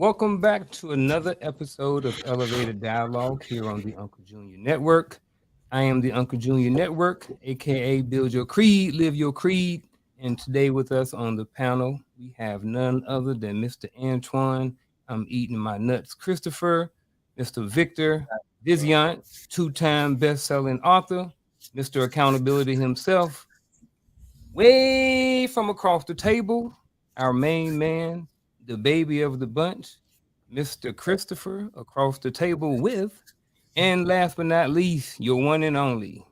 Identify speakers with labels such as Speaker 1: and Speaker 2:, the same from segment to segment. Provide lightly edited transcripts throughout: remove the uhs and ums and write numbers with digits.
Speaker 1: Welcome back to another episode of Elevated Dialogue here on the Uncle Junior Network. I am the Uncle Junior Network, aka Build Your Creed, Live Your Creed. And today with us on the panel, we have none other than Mr. Antoine. I'm eating my nuts, Christopher, Mr. Victor Viziant, two-time best-selling author, Mr. Accountability himself, way from across the table, our main man, the baby of the bunch, Mr. Christopher, across the table with, and last but not least, your one and only,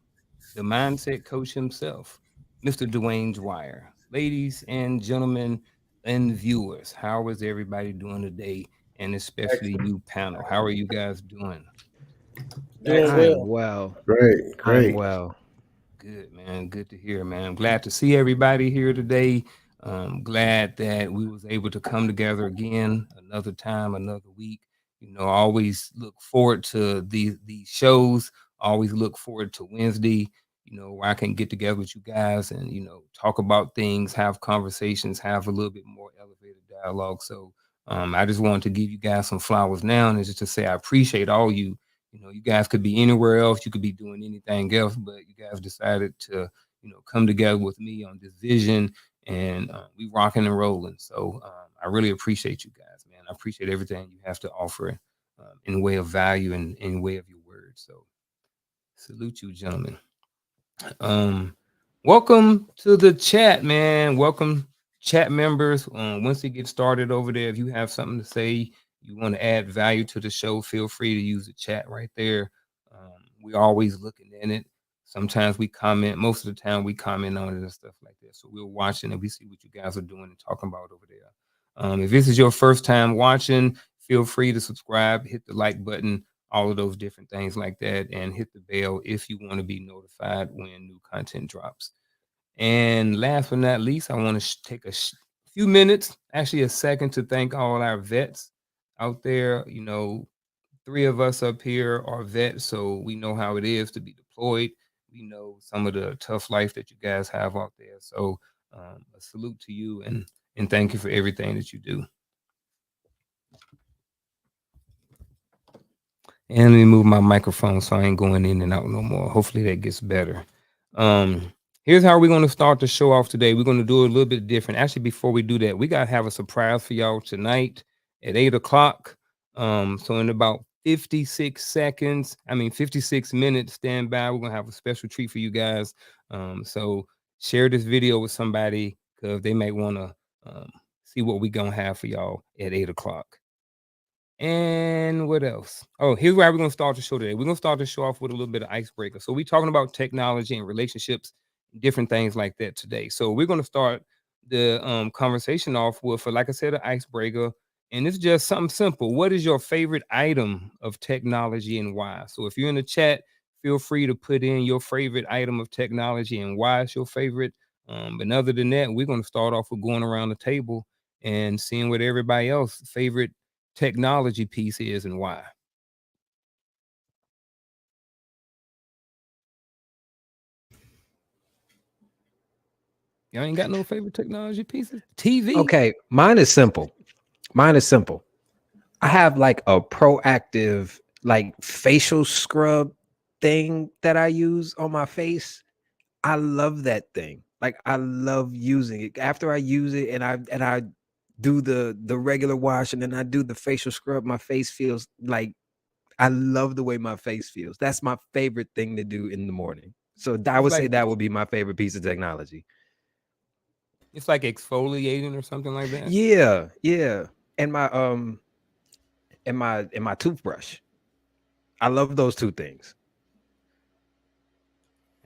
Speaker 1: the mindset coach himself, Mr. Dwayne Dwyer. Ladies and gentlemen and viewers, how is everybody doing today? And especially you panel, how are you guys doing?
Speaker 2: Doing
Speaker 3: I'm
Speaker 2: well.
Speaker 3: well.
Speaker 4: Great,
Speaker 3: I'm
Speaker 4: great.
Speaker 3: well.
Speaker 1: Good, man. Good to hear, man. I'm glad to see everybody here today. Glad that we was able to come together again another time, another week. I always look forward to these shows. Always look forward to Wednesday, where I can get together with you guys and, talk about things, have conversations, have a little bit more elevated dialogue. So I just wanted to give you guys some flowers now and just to say I appreciate all you. You guys could be anywhere else. You could be doing anything else, but you guys decided to, come together with me on this vision, and we rocking and rolling. So I really appreciate you guys, man. I appreciate everything you have to offer in way of value and in way of your words. So salute you, gentlemen. Um, Welcome to the chat, man. Welcome, chat members. Once we get started over there, if you have something to say, you want to add value to the show, feel free to use the chat right there. We're always looking in it. Sometimes we comment. Most of the time, we comment on it and stuff like that. So we're watching and we see what you guys are doing and talking about over there. If this is your first time watching, feel free to subscribe, hit the like button, all of those different things like that, and hit the bell if you want to be notified when new content drops. And last but not least, I want to take a few minutes, actually a second, to thank all our vets out there. Three of us up here are vets, so we know how it is to be deployed. We know some of the tough life that you guys have out there. So a salute to you and thank you for everything that you do. And let me move my microphone so I ain't going in and out no more. Hopefully that gets better. Here's how we're going to start the show off today. We're going to do it a little bit different. Actually, before we do that, we got to have a surprise for y'all tonight at 8 o'clock. So in about 56 seconds, 56 minutes, stand by. We're going to have a special treat for you guys. So share this video with somebody because they might want to see what we're going to have for y'all at 8 o'clock. And what else? Oh, here's where we're going to start the show today. We're going to start the show off with a little bit of icebreaker. So we're talking about technology and relationships, different things like that today. So we're going to start the conversation off with, like I said, an icebreaker. And it's just something simple. What is your favorite item of technology and why? So if you're in the chat, feel free to put in your favorite item of technology and why it's your favorite. But other than that, we're going to start off with going around the table and seeing what everybody else favorite technology piece is and why. Y'all ain't got no favorite technology pieces? TV?
Speaker 3: Okay, mine is simple. Mine is simple. I have like a proactive, like facial scrub thing that I use on my face. I love that thing. Like I love using it. After I use it and I do the regular wash and then I do the facial scrub, my face feels like I love the way my face feels. That's my favorite thing to do in the morning. So I
Speaker 1: It's
Speaker 3: would say
Speaker 1: like
Speaker 3: that would be my favorite piece of technology.
Speaker 1: it's like exfoliating or something like that.
Speaker 3: Yeah, yeah. And my toothbrush. I love those two things.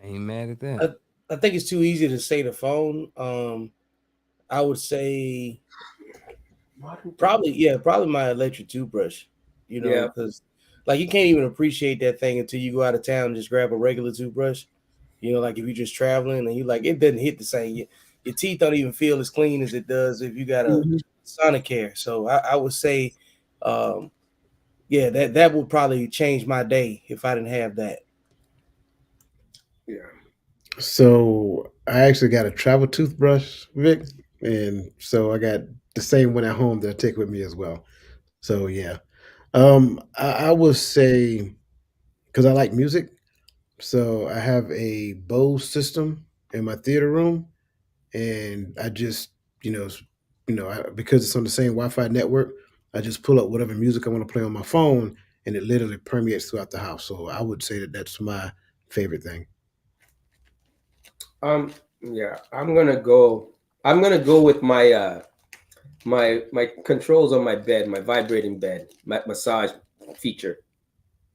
Speaker 1: I ain't mad at that.
Speaker 2: I think it's too easy to say the phone. I would say probably my electric toothbrush.
Speaker 4: Yeah.
Speaker 2: Because like you can't even appreciate that thing until you go out of town and just grab a regular toothbrush. Like if you're just traveling and you like it doesn't hit the same. Your teeth don't even feel as clean as it does if you got a Sonicare. So I would say, yeah, that would probably change my day if I didn't have that.
Speaker 4: Yeah. So I actually got a travel toothbrush, Vic, and so I got the same one at home that I take with me as well. So yeah, I would say because I like music, so I have a Bose system in my theater room, and I just you know s- because it's on the same Wi-Fi network, I just pull up whatever music I want to play on my phone, and it literally permeates throughout the house. So I would say that that's my favorite thing.
Speaker 5: Yeah, I'm gonna go with my controls on my bed, my vibrating bed, my massage feature.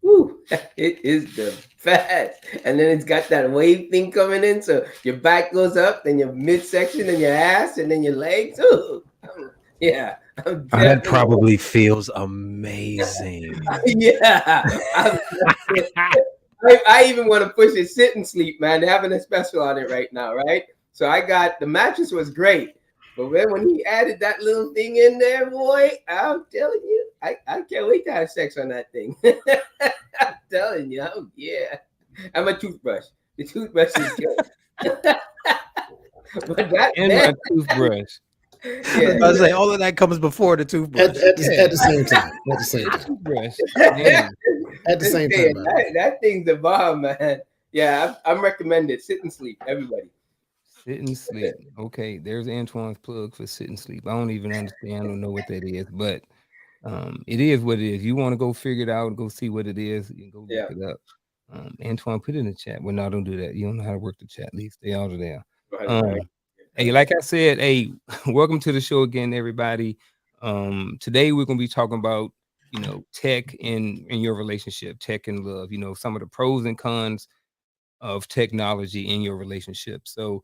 Speaker 5: Woo, it is the best. And then it's got that wave thing coming in, so your back goes up, then your midsection, and your ass, and then your legs. Ooh, yeah, I'm
Speaker 3: Oh, that
Speaker 5: definitely.
Speaker 3: probably feels amazing.
Speaker 5: Yeah, I even want to push it sit and sleep, man. They're having a special on it right now, right? So I got the mattress was great, but then when he added that little thing in there, boy, I'm telling you, I can't wait to have sex on that thing. I'm telling you, oh yeah. And my toothbrush. The toothbrush is good. But that
Speaker 1: And
Speaker 5: man,
Speaker 1: my toothbrush.
Speaker 3: I was
Speaker 5: yeah.
Speaker 3: about to say all of that comes before the toothbrush.
Speaker 4: At
Speaker 1: Yeah,
Speaker 4: the same time. At the same
Speaker 1: the
Speaker 4: time.
Speaker 1: toothbrush.
Speaker 5: This
Speaker 1: Man,
Speaker 4: At the same time,
Speaker 5: thing,
Speaker 4: by the way.
Speaker 5: that thing's the bomb, man. Yeah, I'm recommended. Sit and sleep, everybody.
Speaker 1: sit and sleep. Okay, there's Antoine's plug for sit and sleep. I don't even understand or know what that is, but it is what it is. You want to go figure it out, go see what it is, you can go look
Speaker 5: Yeah,
Speaker 1: it up. Antoine, put it in the chat. Well, no, don't do that. You don't know how to work the chat. Leave stay out of there.
Speaker 5: right, right.
Speaker 1: Um, hey, like I said, hey, welcome to the show again, everybody. Today we're gonna be talking about tech in your relationship, tech and love. Some of the pros and cons of technology in your relationship. So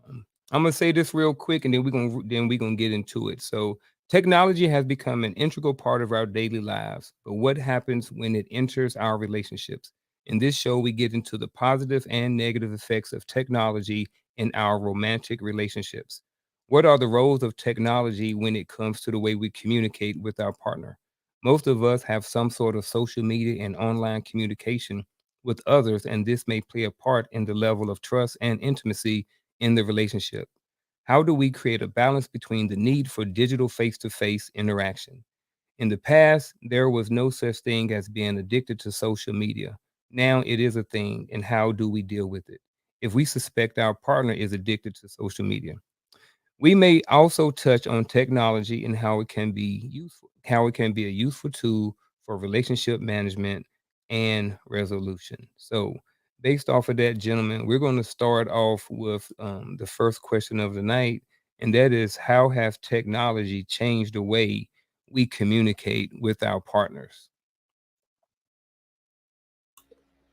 Speaker 1: I'm gonna say this real quick, and then we're gonna get into it. So technology has become an integral part of our daily lives, but what happens when it enters our relationships? In this show, we get into the positive and negative effects of technology in our romantic relationships. What are the roles of technology when it comes to the way we communicate with our partner? Most of us have some sort of social media and online communication with others, and this may play a part in the level of trust and intimacy in the relationship. How do we create a balance between the need for digital face to face interaction? In the past, there was no such thing as being addicted to social media. Now it is a thing, and how do we deal with it? If we suspect our partner is addicted to social media, we may also touch on technology and how it can be a useful tool for relationship management and resolution. So, based off of that, gentlemen, we're going to start off with the first question of the night, and that is, how has technology changed the way we communicate with our partners?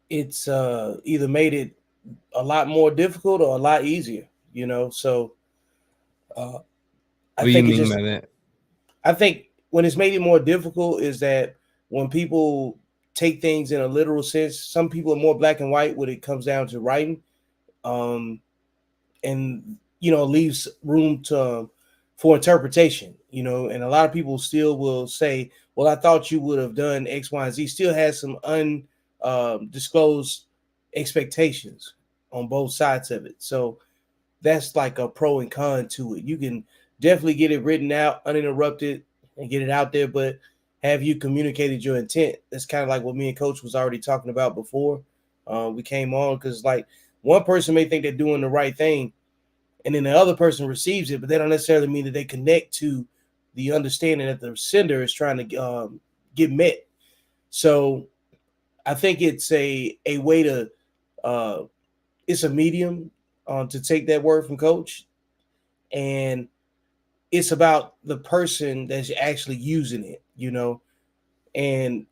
Speaker 2: It's either made it a lot more difficult or a lot easier, So uh, I
Speaker 1: What do you
Speaker 2: think it
Speaker 1: mean
Speaker 2: just
Speaker 1: by that?
Speaker 2: I think when it's made it more difficult is that when people take things in a literal sense, some people are more black and white when it comes down to writing, um, and leaves room to for interpretation. And a lot of people still will say, "Well, I thought you would have done X, Y, and Z." Still has some undisclosed expectations on both sides of it. So that's like a pro and con to it. You can definitely get it written out uninterrupted and get it out there, but have you communicated your intent? That's kind of like what me and Coach was already talking about before we came on, because like one person may think they're doing the right thing, and then the other person receives it, but they don't necessarily mean that they connect to the understanding that the sender is trying to get met. So I think it's a way to uh, it's a medium to take that word from Coach, and it's about the person that's actually using it. And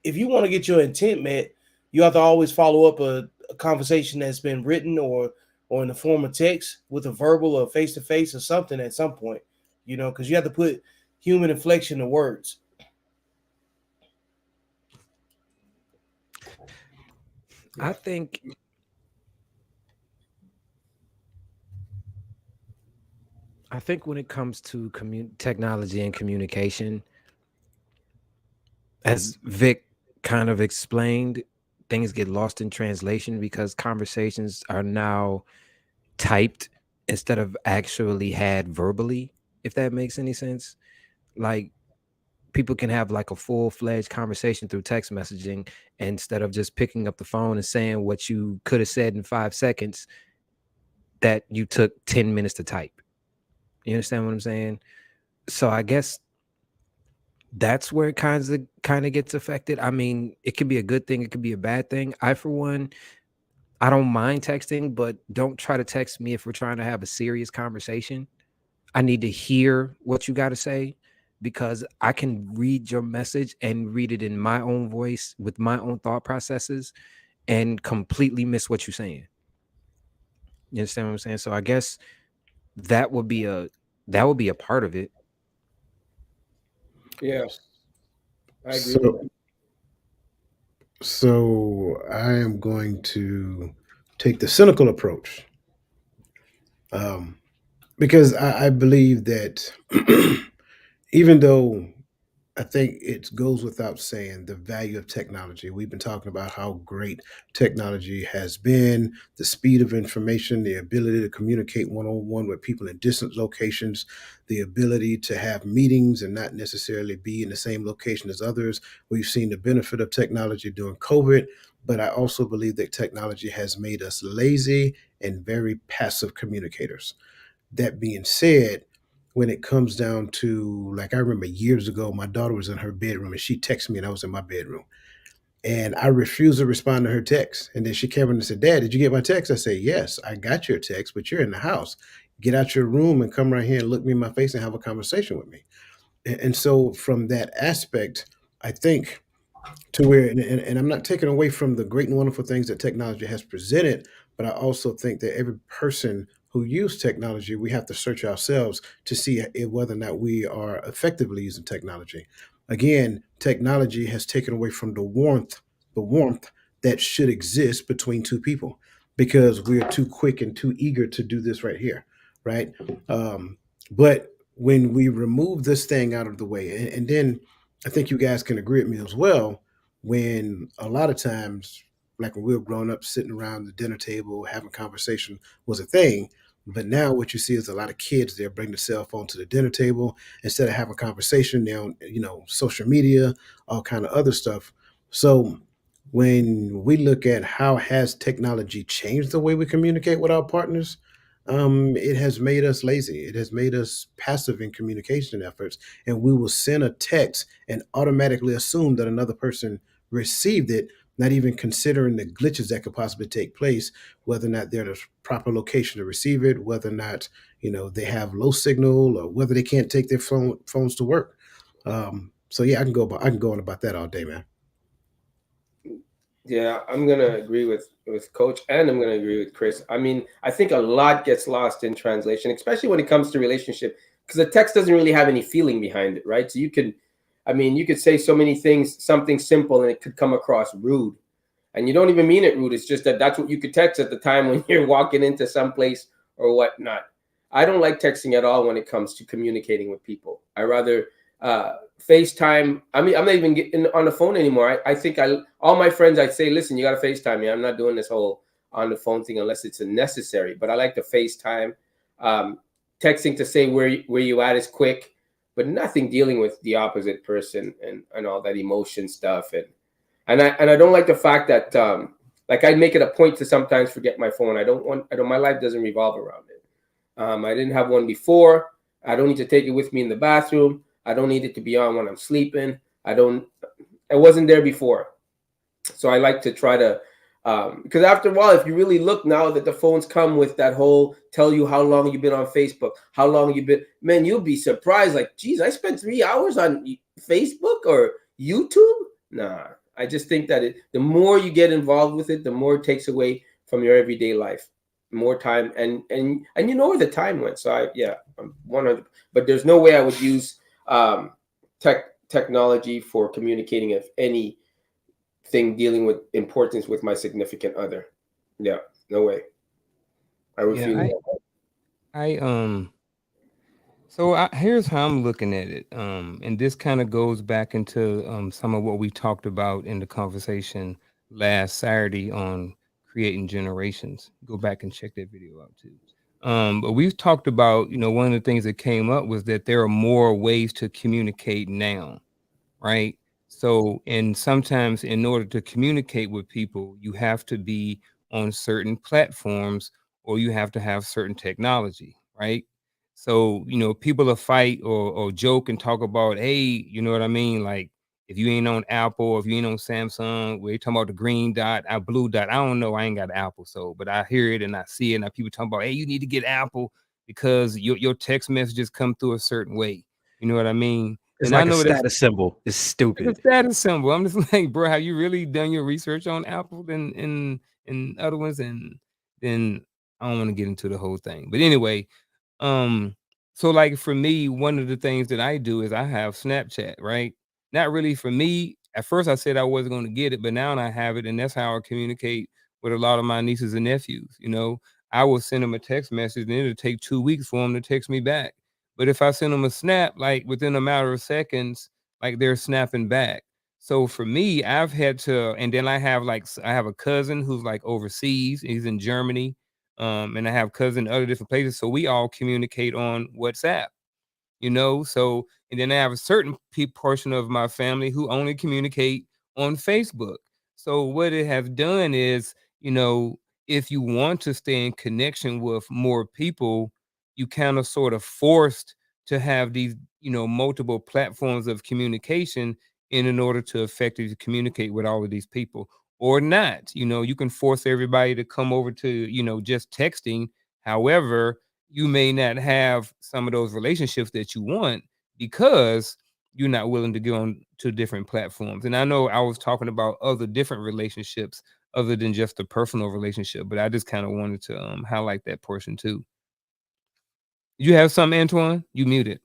Speaker 2: if you want to get your intent met, you have to always follow up a conversation that's been written or in the form of text with a verbal or face to face or something at some point, because you have to put human inflection to words.
Speaker 3: I
Speaker 5: Yeah.
Speaker 3: think I think when it comes to technology and communication, as Vic kind of explained, things get lost in translation because conversations are now typed instead of actually had verbally, if that makes any sense. Like people can have like a full-fledged conversation through text messaging instead of just picking up the phone and saying what you could have said in 5 seconds that you took 10 minutes to type. You understand what I'm saying? So I guess that's where it kind of gets affected. I mean, it could be a good thing, it could be a bad thing. For one, I don't mind texting, but don't try to text me if we're trying to have a serious conversation. I need to hear what you got to say, because I can read your message and read it in my own voice with my own thought processes and completely miss what you're saying. You understand what I'm saying? So I guess that would be a part of it.
Speaker 5: Yeah, I agree.
Speaker 4: So, so I am going to take the cynical approach, because I believe that even though I think it goes without saying the value of technology. We've been talking about how great technology has been, the speed of information, the ability to communicate one on one with people in distant locations, the ability to have meetings and not necessarily be in the same location as others. We've seen the benefit of technology during COVID, but I also believe that technology has made us lazy and very passive communicators. That being said, when it comes down to, like, I remember years ago, my daughter was in her bedroom and she texted me and I was in my bedroom. And I refused to respond to her text. And then she came in and said, Dad, did you get my text? I said, Yes, I got your text, but you're in the house. Get out your room and come right here and look me in my face and have a conversation with me. And so, from that aspect, I think to where, and I'm not taking away from the great and wonderful things that technology has presented, but I also think that every person who use technology, we have to search ourselves to see whether or not we are effectively using technology. Again, technology has taken away from the warmth that should exist between two people, because we are too quick and too eager to do this right here, right? But when we remove this thing out of the way, and then I think you guys can agree with me as well, when a lot of times, like when we were growing up, sitting around the dinner table having conversation was a thing. But now what you see is a lot of kids, they'll bring the cell phone to the dinner table instead of having a conversation. They're on, social media, all kind of other stuff. So when we look at how has technology changed the way we communicate with our partners, it has made us lazy. It has made us passive in communication efforts, and we will send a text and automatically assume that another person received it, not even considering the glitches that could possibly take place, whether or not they're in the proper location to receive it, whether or not they have low signal, or whether they can't take their phones to work. So yeah, I can go on about that all day, man.
Speaker 5: Yeah, I'm gonna agree with Coach, and I'm gonna agree with Chris. I mean, I think a lot gets lost in translation, especially when it comes to relationship, because the text doesn't really have any feeling behind it, right? So you could say so many things, something simple, and it could come across rude, and you don't even mean it rude. It's just that that's what you could text at the time when you're walking into some place or whatnot. I don't like texting at all when it comes to communicating with people. I rather FaceTime. I mean, I'm not even getting on the phone anymore. I think all my friends, I say, listen, you got to FaceTime me. I'm not doing this whole on the phone thing unless it's necessary. But I like to FaceTime. Texting to say where you at is quick, but nothing dealing with the opposite person and all that emotion stuff. And I don't like the fact that like I make it a point to sometimes forget my phone. My life doesn't revolve around it. I didn't have one before. I don't need to take it with me in the bathroom. I don't need it to be on when I'm sleeping. It wasn't there before. So I like to try to, because after a while, if you really look now that the phones come with that whole tell you how long you've been on Facebook, how long you've been, man, you'll be surprised. Like, geez, I spent 3 hours on Facebook or YouTube. Nah, I just think that the more you get involved with it, the more it takes away from your everyday life. More time and you know where the time went. So I'm 100. But there's no way I would use technology for communicating of anything dealing with importance with my significant other. Yeah, no way. I refuse.
Speaker 1: Here's how I'm looking at it. And this kind of goes back into some of what we talked about in the conversation last Saturday on creating generations. Go back and check that video out too. But we've talked about, one of the things that came up was that there are more ways to communicate now. right? So, and sometimes in order to communicate with people, you have to be on certain platforms or you have to have certain technology, right? So, people will fight or joke and talk about, hey, you know what I mean? Like, if you ain't on Apple, or if you ain't on Samsung, we're talking about the green dot, blue dot. I don't know. I ain't got Apple. So, but I hear it and I see it. And people talking about, hey, you need to get Apple because your text messages come through a certain way. You know what I mean?
Speaker 3: It's
Speaker 1: And I
Speaker 3: like a
Speaker 1: know that's
Speaker 3: status symbol. It's
Speaker 1: a
Speaker 3: stupid.
Speaker 1: status symbol. I'm just like, bro, have you really done your research on Apple and other ones? And then I don't want to get into the whole thing. But anyway, so like for me, one of the things that I do is I have Snapchat, right? Not really for me. At first I said I wasn't going to get it, but now I have it, and that's how I communicate with a lot of my nieces and nephews. I will send them a text message, and it'll take 2 weeks for them to text me back. But if I send them a snap, like within a matter of seconds, like they're snapping back. So for me, I've had to, and then I have a cousin who's like overseas. He's in Germany. And I have cousins in other different places. So we all communicate on WhatsApp, so, and then I have a certain portion of my family who only communicate on Facebook. So what it has done is, if you want to stay in connection with more people, you kind of sort of forced to have these, multiple platforms of communication in order to effectively communicate with all of these people or not. You can force everybody to come over to, just texting. However, you may not have some of those relationships that you want because you're not willing to go on to different platforms. And I know I was talking about other different relationships other than just a personal relationship, but I just kind of wanted to highlight that portion too. You have something, Antoine? You muted.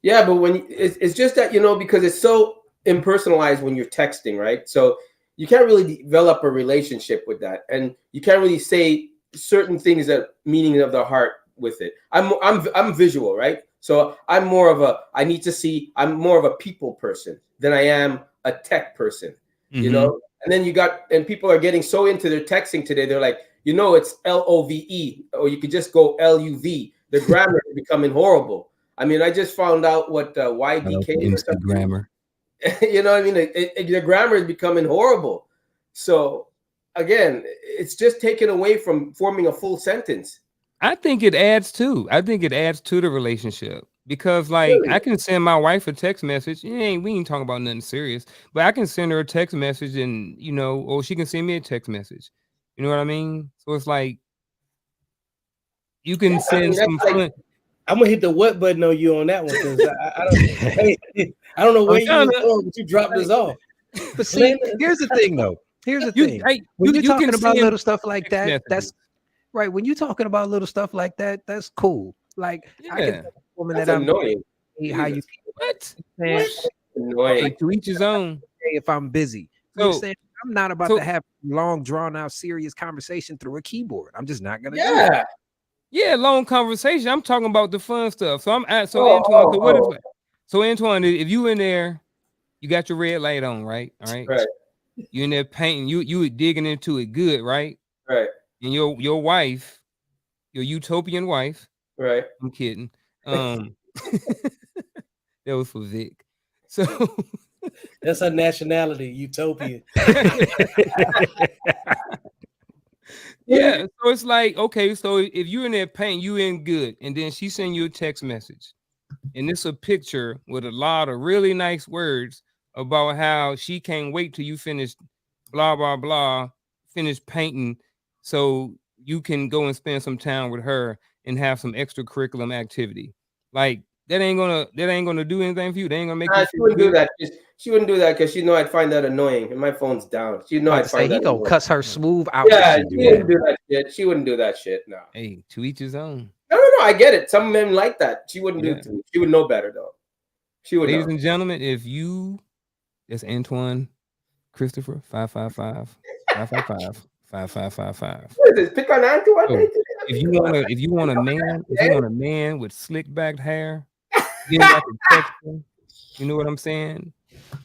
Speaker 5: Yeah, but when it's just that, because it's so impersonalized when you're texting, right? So you can't really develop a relationship with that, and you can't really say certain things that meaning of the heart with it. I'm visual, right? So I'm more of I'm more of a people person than I am a tech person, And then and people are getting so into their texting today. They're like, it's LOVE, or you could just go LUV. The grammar is becoming horrible. I mean, I just found out what YDK is.
Speaker 1: Grammar.
Speaker 5: You know what I mean? The grammar is becoming horrible. So again, it's just taken away from forming a full sentence.
Speaker 1: I think it adds to the relationship because
Speaker 5: Really?
Speaker 1: I can send my wife a text message. We ain't talking about nothing serious, but I can send her a text message and, or she can send me a text message. You know what I mean? So it's like, you can send some fun.
Speaker 2: I'm gonna hit the what button on you on that one because I don't know where you was going, but you dropped us off.
Speaker 3: But see, here's the thing, though. Here's the thing. When you're talking about little stuff like that, that's right. When you're talking about little stuff like that, that's cool. Like, I can tell a woman
Speaker 5: that's
Speaker 3: that
Speaker 5: annoying.
Speaker 3: How you
Speaker 1: what?
Speaker 5: Annoying.
Speaker 1: To each his own.
Speaker 3: If I'm busy, so I'm not about to have long, drawn out, serious conversation through a keyboard. I'm just not gonna do that.
Speaker 1: Yeah, long conversation. I'm talking about the fun stuff. So Antoine, so Antoine, if you in there, you got your red light on, right? All right.
Speaker 5: Right.
Speaker 1: You in there painting, you digging into it good, right?
Speaker 5: Right.
Speaker 1: And your wife, your utopian wife.
Speaker 5: Right.
Speaker 1: I'm kidding. That was for Vic. So
Speaker 2: that's her nationality, utopian.
Speaker 1: Yeah, so it's like, okay, so if you're in there painting, you in good, and then she send you a text message, and it's a picture with a lot of really nice words about how she can't wait till you finish, blah blah blah, finish painting, so you can go and spend some time with her and have some extracurricular activity. Like that ain't gonna do anything for you. They ain't gonna make you.
Speaker 5: She wouldn't do that. She wouldn't do that because she know I'd find that annoying, and my phone's down. She know I'd find that.
Speaker 3: He gonna cuss her smooth out.
Speaker 5: Yeah, she wouldn't do that shit. She wouldn't do that shit. No.
Speaker 1: Hey, to each his own.
Speaker 5: No. I get it. Some men like that. She wouldn't do it to me. She would know better though. She would.
Speaker 1: Ladies and gentlemen, that's Antoine Christopher 555 555 5555.
Speaker 5: What is this? Pick on Antoine.
Speaker 1: So, if you want a man with slick back hair, you ain't got the texture, you know what I'm saying?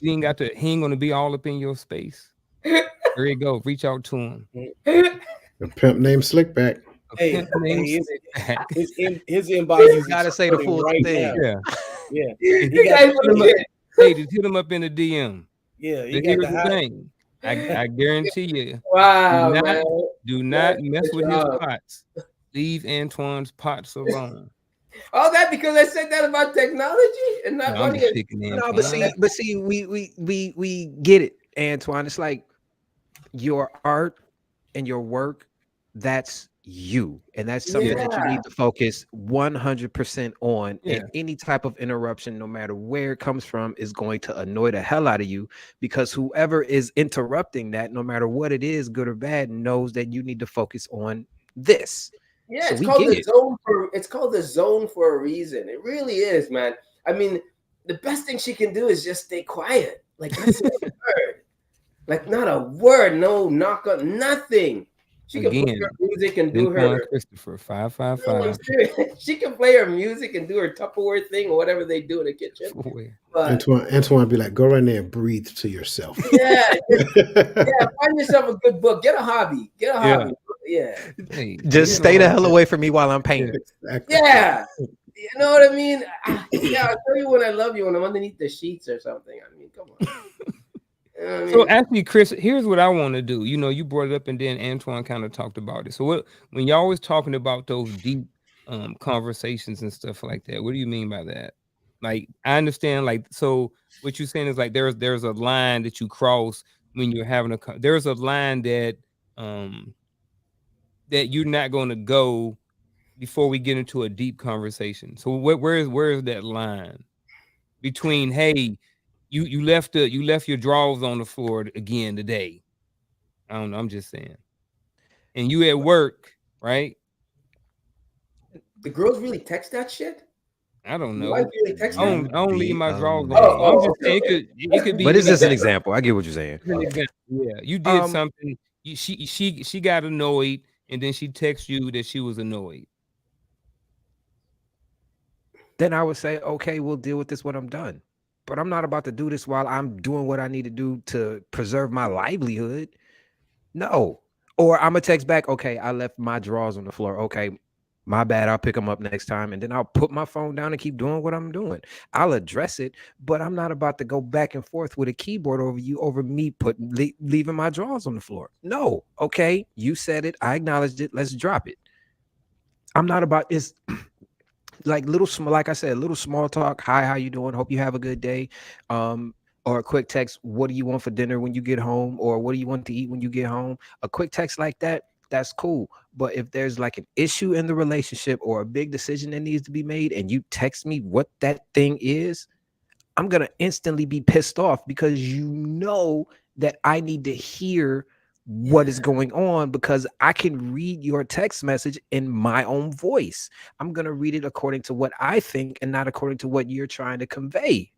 Speaker 1: He ain't gonna be all up in your space. There you go. Reach out to him.
Speaker 4: A pimp named Slickback.
Speaker 2: His inbox.
Speaker 3: You gotta say the full thing.
Speaker 2: Yeah.
Speaker 5: You guys
Speaker 1: Hey, just hit him up in the DM.
Speaker 2: Yeah,
Speaker 1: But
Speaker 2: you got
Speaker 1: here's
Speaker 2: the
Speaker 1: the
Speaker 2: hot.
Speaker 1: thing. I guarantee you,
Speaker 5: Wow,
Speaker 1: do not
Speaker 5: man.
Speaker 1: do
Speaker 5: That's
Speaker 1: not mess
Speaker 5: good
Speaker 1: with his
Speaker 5: job.
Speaker 1: pots. Leave Antoine's pots alone.
Speaker 5: All that because I said that about technology and
Speaker 1: No,
Speaker 5: not
Speaker 1: I'm
Speaker 5: wanting
Speaker 1: just
Speaker 5: it.
Speaker 1: picking
Speaker 3: No, but
Speaker 1: Antoine.
Speaker 3: see, we get it, Antoine. It's like your art and your work, that's you. And that's something that you
Speaker 5: Yeah.
Speaker 3: need to focus 100% on.
Speaker 1: Yeah.
Speaker 3: And any type of interruption, no matter where it comes from, is going to annoy the hell out of you, because whoever is interrupting that, no matter what it is, good or bad, knows that you need to focus on this.
Speaker 5: Yeah,
Speaker 3: So
Speaker 5: it's
Speaker 3: we
Speaker 5: called
Speaker 3: get
Speaker 5: the
Speaker 3: it.
Speaker 5: zone for it's called the zone for a reason. It really is, man. I mean, the best thing she can do is just stay quiet. Like not say a word. Like not a word, no knock on nothing. She can play
Speaker 1: Again,
Speaker 5: her music and do
Speaker 1: Antoine
Speaker 5: her
Speaker 1: Christopher,
Speaker 5: no, I'm
Speaker 1: 555.
Speaker 5: serious. She can play her music and do her Tupperware thing or whatever they do in the kitchen.
Speaker 1: Where?
Speaker 5: But
Speaker 4: Antoine be like, go right there and breathe to yourself.
Speaker 5: yeah, yeah, find yourself a good book. Get a hobby. Get a
Speaker 1: Yeah.
Speaker 5: hobby. Yeah.
Speaker 1: Hey,
Speaker 3: Just stay the hell away from me while I'm painting.
Speaker 4: Exactly.
Speaker 5: Yeah. You know what I mean? Yeah, I'll tell you when I love you when I'm underneath the sheets or something. I mean, come on. You know what I
Speaker 1: So
Speaker 5: mean?
Speaker 1: actually, Chris, here's what I want to do. You know, you brought it up, and then Antoine kind of talked about it. So what when y'all was talking about those deep conversations and stuff like that, what do you mean by that? Like, I understand, like, so what you're saying is like there's a line that you cross when you're having there's a line um that you're not going to go before we get into a deep conversation. So where is that line between, hey, you left your drawers on the floor again today? I don't know. I'm just saying. And you at work, right?
Speaker 5: The girls really text that shit?
Speaker 1: I don't
Speaker 5: Your wife
Speaker 1: know.
Speaker 5: really text
Speaker 1: I
Speaker 5: that?
Speaker 1: don't leave
Speaker 3: Be
Speaker 1: my drawers on the
Speaker 3: amazed.
Speaker 1: floor. I'm just
Speaker 5: Okay,
Speaker 1: saying
Speaker 5: okay.
Speaker 1: it could be
Speaker 3: But
Speaker 1: an
Speaker 3: it's just an
Speaker 1: example.
Speaker 3: example. I get what you're saying.
Speaker 1: It's an example. Yeah, you did
Speaker 3: Um,
Speaker 1: something. She got annoyed, and then she texts you that she was annoyed.
Speaker 3: then I would say, okay, we'll deal with this when I'm done. But I'm not about to do this while I'm doing what I need to do to preserve my livelihood. No. Or I'm gonna text back, okay, I left my drawers on the floor. Okay, my bad. I'll pick them up next time. And then I'll put my phone down and keep doing what I'm doing. I'll address it, but I'm not about to go back and forth with a keyboard over me leaving my drawers on the floor. No. Okay, you said it. I acknowledged it. Let's drop it. I'm not about it's like little small, like I said, little small talk. Hi, how you doing? Hope you have a good day. Or a quick text, what do you want for dinner when you get home? Or what do you want to eat when you get home? A quick text like that, that's cool. But if there's like an issue in the relationship or a big decision that needs to be made and you text me what that thing is, I'm gonna instantly be pissed off, because you know that I need to hear what is going on, because I can read your text message in my own voice. I'm gonna read it according to what I think and not according to what you're trying to convey.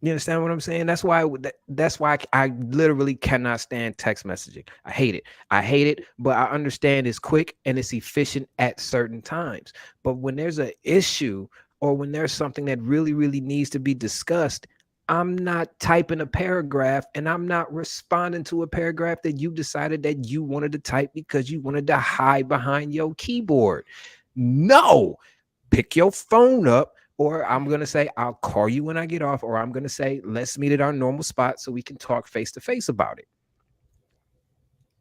Speaker 3: You understand what I'm saying? That's why I literally cannot stand text messaging. I hate it. I hate it, but I understand it's quick and it's efficient at certain times. But when there's an issue or when there's something that really, really needs to be discussed, I'm not typing a paragraph and I'm not responding to a paragraph that you decided that you wanted to type because you wanted to hide behind your keyboard. No, pick your phone up. Or I'm going to say, I'll call you when I get off. Or I'm going to say, let's meet at our normal spot so we can talk face to face about it.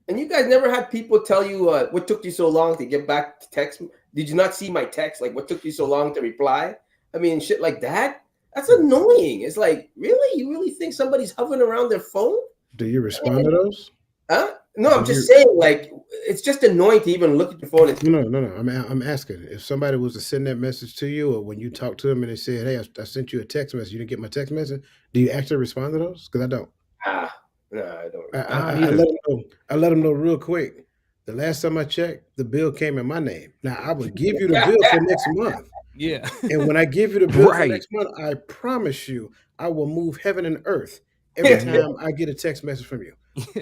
Speaker 5: And you guys never had people tell you what took you so long to get back to text? Did you not see my text? Like, what took you so long to reply? I mean, shit like that. That's annoying. It's like, really? You really think somebody's hovering around their phone?
Speaker 4: Do you respond to those?
Speaker 5: Huh? No, I'm just saying, like, it's just annoying to even look at your phone.
Speaker 4: No. I'm asking if somebody was to send that message to you, or when you talk to them and they said, "Hey, I sent you a text message. You didn't get my text message." Do you actually respond to those? Because I don't.
Speaker 5: No, I don't.
Speaker 4: I let them know real quick. The last time I checked, the bill came in my name. Now I would give you the bill for next month.
Speaker 1: Yeah.
Speaker 4: And when I give you the bill for
Speaker 3: Right.
Speaker 4: next month, I promise you, I will move heaven and earth every time I get a text message from you.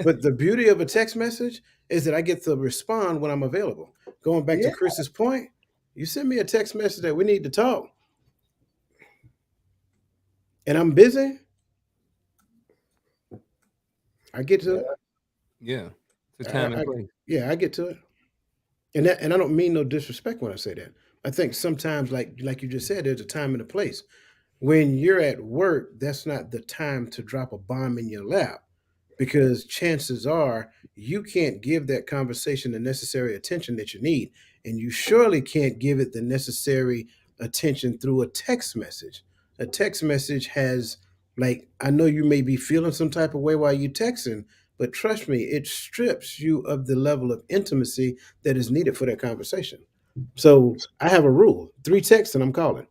Speaker 4: But the beauty of a text message is that I get to respond when I'm available. Going back to Chris's point, you send me a text message that we need to talk, and I'm busy, I get to it.
Speaker 1: Yeah. It's a time and place.
Speaker 4: Yeah, I get to it. And I don't mean no disrespect when I say that. I think sometimes, like you just said, there's a time and a place. When you're at work, that's not the time to drop a bomb in your lap, because chances are you can't give that conversation the necessary attention that you need. And you surely can't give it the necessary attention through a text message. A text message has, like, I know you may be feeling some type of way while you texting, but trust me, it strips you of the level of intimacy that is needed for that conversation. So I have a rule: 3 texts and I'm calling.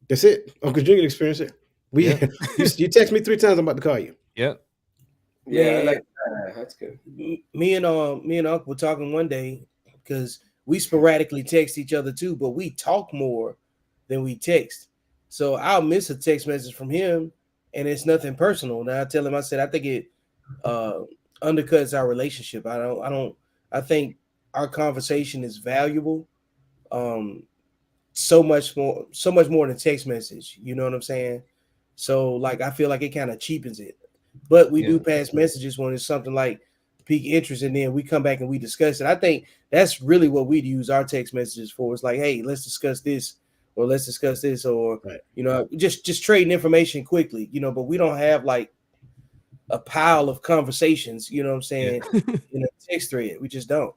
Speaker 4: That's it. Uncle Junior experienced it. We
Speaker 1: Yep.
Speaker 4: you text me 3 times, I'm about to call you.
Speaker 1: Yep.
Speaker 5: Yeah, I
Speaker 2: Man,
Speaker 5: like that. That's good.
Speaker 2: me and Uncle were talking one day because we sporadically text each other too, but we talk more than we text. So I'll miss a text message from him, and it's nothing personal. Now I tell him, I said, I think it uh, undercuts our relationship. I think our conversation is valuable. Um, so much more than text message. You know what I'm saying? So like I feel like it kind of cheapens it. But we
Speaker 1: Yeah.
Speaker 2: do pass messages when it's something like pique interest, and then we come back and we discuss it. I think that's really what we'd use our text messages for. It's like, hey, let's discuss this, or let's discuss this, or
Speaker 4: Right.
Speaker 2: just trading information quickly, but we don't have like a pile of conversations, you know what I'm saying,
Speaker 1: Yeah.
Speaker 2: in a text thread. We just don't.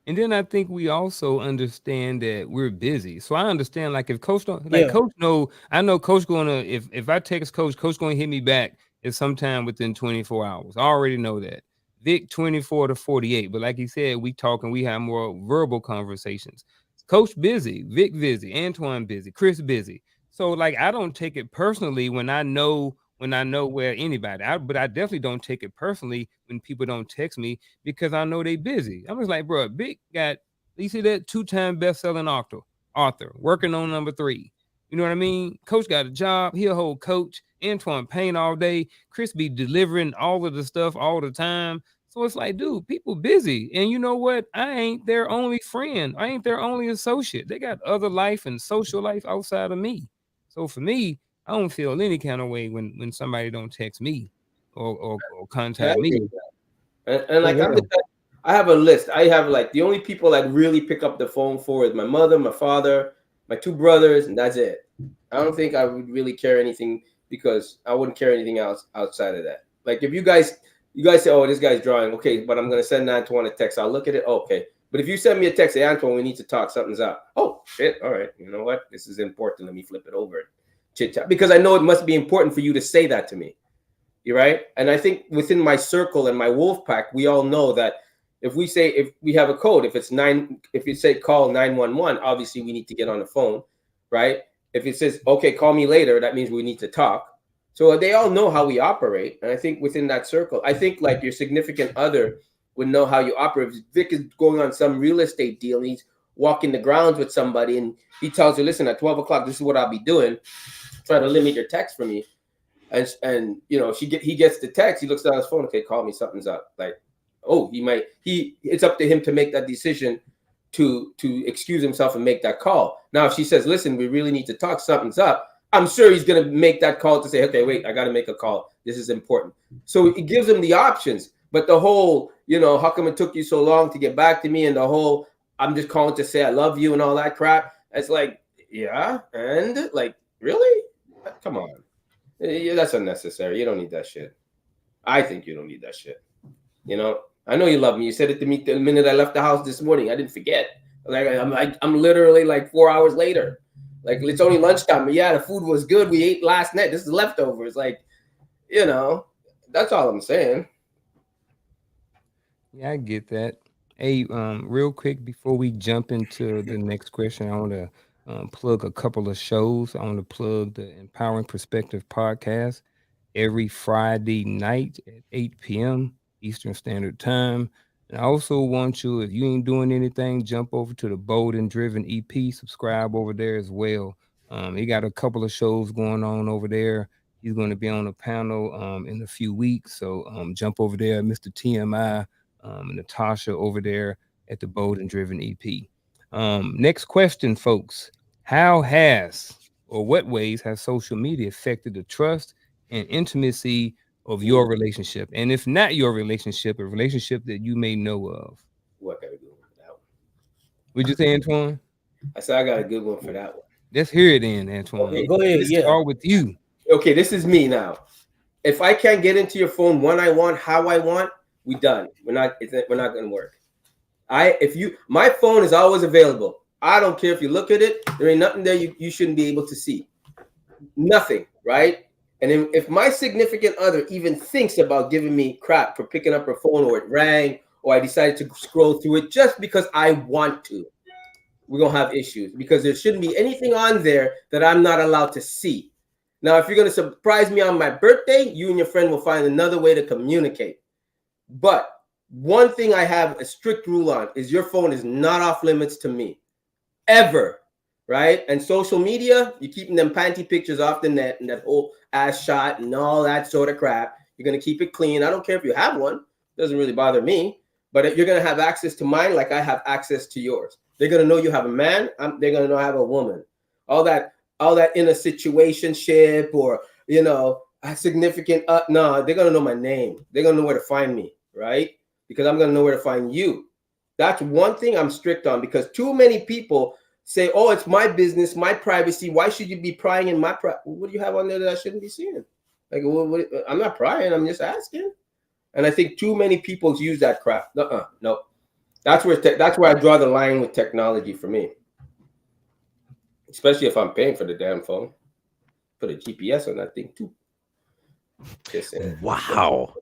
Speaker 1: And then I think we also understand that we're busy. So I understand, like, if coach don't like
Speaker 2: Yeah.
Speaker 1: coach know, I know coach gonna, if I text coach gonna hit me back at sometime within 24 hours. I already know that. Vic 24 to 48. But like he said, we talk and we have more verbal conversations. Coach busy, Vic busy, Antoine busy, Chris busy. So like I don't take it personally when I know where anybody, but I definitely don't take it personally when people don't text me because I know they busy. I was like, bro, Big got, you see that 2-time best-selling author working on number 3. You know what I mean? Coach got a job. He a whole coach. Antoine Payne all day. Chris be delivering all of the stuff all the time. So it's like, dude, people busy. And you know what? I ain't their only friend. I ain't their only associate. They got other life and social life outside of me. So for me, I don't feel any kind of way when somebody don't text me or
Speaker 5: Yeah, I
Speaker 1: contact
Speaker 5: agree
Speaker 1: me.
Speaker 5: with that. And
Speaker 3: Oh,
Speaker 5: like I'm
Speaker 3: yeah.
Speaker 5: the type, I have a list. I have like the only people I really pick up the phone for is my mother, my father, my 2 brothers, and that's it. I don't think I would really care anything because I wouldn't care anything else outside of that. Like if you guys say, "Oh, this guy's drawing," okay, but I'm gonna send Antoine a text. I'll look at it. Okay, but if you send me a text, "Hey, Antoine, we need to talk. Something's up." Oh shit! All right, you know what? This is important. Let me flip it over, chit chat, because I know it must be important for you to say that to me. You're right. And I think within my circle and my wolf pack, we all know that if we have a code, if you say call 911, obviously we need to get on the phone, right? If it says, okay, call me later, that means we need to talk. So they all know how we operate. And I think within that circle, I think like your significant other would know how you operate. If Vic is going on some real estate deal and he's walking the grounds with somebody and he tells you, listen, at 12 o'clock, this is what I'll be doing. Try to limit your text for me. And he gets the text, he looks down his phone, okay, call me, something's up. Like, oh, it's up to him to make that decision to excuse himself and make that call. Now if she says, listen, we really need to talk, something's up, I'm sure he's going to make that call to say, okay, wait, I got to make a call, this is important. So it gives him the options. But the whole, how come it took you so long to get back to me, and the whole I'm just calling to say I love you and all that crap, it's like, yeah, and like, really, come on. Yeah, that's unnecessary. You don't need that shit. I think you don't need that shit. I know you love me. You said it to me the minute I left the house this morning. I didn't forget. I'm literally like 4 hours later. Like it's only lunchtime. But yeah, the food was good. We ate last night. This is leftovers. Like, that's all I'm saying.
Speaker 1: Yeah, I get that. Hey, real quick before we jump into the next question, I want to plug a couple of shows. I want to plug the Empowering Perspective podcast every Friday night at 8 p.m. Eastern Standard Time. And I also want you, if you ain't doing anything, jump over to the Bold and Driven EP, subscribe over there as well. He got a couple of shows going on over there. He's going to be on a panel in a few weeks. So jump over there, Mr. TMI, and Natasha over there at the Bold and Driven EP. Next question, folks. How has or what ways has social media affected the trust and intimacy of your relationship? And if not your relationship, a relationship that you may know of.
Speaker 5: What got a good one for that one?
Speaker 1: Would you say, Antoine?
Speaker 5: I said I got a good one for that one.
Speaker 1: Let's hear it then, Antoine.
Speaker 5: Okay.
Speaker 2: Go ahead.
Speaker 1: Let's
Speaker 2: Yeah.
Speaker 1: start with you.
Speaker 5: Okay, this is me now. If I can't get into your phone when I want, how I want, we done. We're not gonna work. My phone is always available. I don't care if you look at it, there ain't nothing there you shouldn't be able to see. Nothing, right? And if my significant other even thinks about giving me crap for picking up her phone, or it rang, or I decided to scroll through it just because I want to, we're gonna have issues, because there shouldn't be anything on there that I'm not allowed to see. Now, if you're gonna surprise me on my birthday, you and your friend will find another way to communicate. But one thing I have a strict rule on is your phone is not off limits to me, ever, right? And social media, you're keeping them panty pictures off the net and that whole ass shot and all that sort of crap. You're gonna keep it clean. I don't care if you have one; it doesn't really bother me. But you're gonna have access to mine like I have access to yours. They're gonna know you have a man. They're gonna know I have a woman. All that in a situationship, or a significant. No, they're gonna know my name. They're gonna know where to find me, right? Because I'm gonna know where to find you. That's one thing I'm strict on, because too many people say, "Oh, it's my business, my privacy. Why should you be prying in my What do you have on there that I shouldn't be seeing?" Like, I'm not prying. I'm just asking. And I think too many people use that crap. No. That's where I draw the line with technology for me. Especially if I'm paying for the damn phone. Put a GPS on that thing too. Just saying.
Speaker 3: Wow.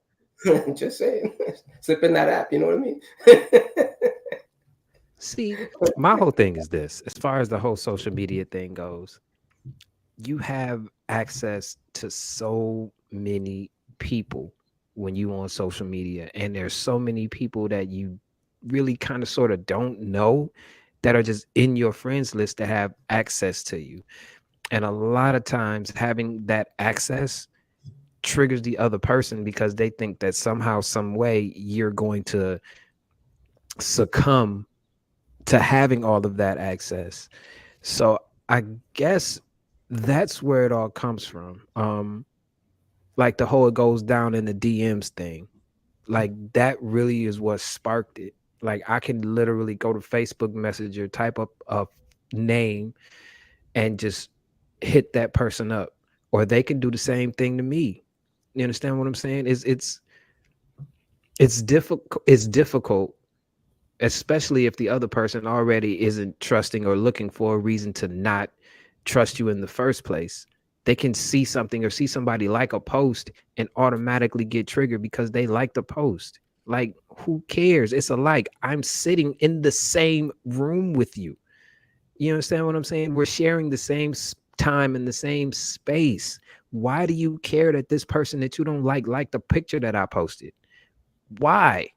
Speaker 5: Just saying. Slip in that app, you know what I mean?
Speaker 3: See, my whole thing is this: as far as the whole social media thing goes, you have access to so many people when you on social media, and there's so many people that you really kind of sort of don't know that are just in your friends list that have access to you. And a lot of times having that access triggers the other person, because they think that somehow, some way, you're going to succumb to having all of that access. So I guess that's where it all comes from. Like the whole it goes down in the DMs thing. Like that really is what sparked it. Like I can literally go to Facebook Messenger, type up a name, and just hit that person up, or they can do the same thing to me. You understand what I'm saying? It's difficult. It's difficult, especially if the other person already isn't trusting or looking for a reason to not trust you in the first place. They can see something or see somebody like a post and automatically get triggered because they like the post. Like, who cares? It's a like. I'm sitting in the same room with you. You understand what I'm saying? We're sharing the same time in the same space. Why do you care that this person that you don't like the picture that I posted? Why?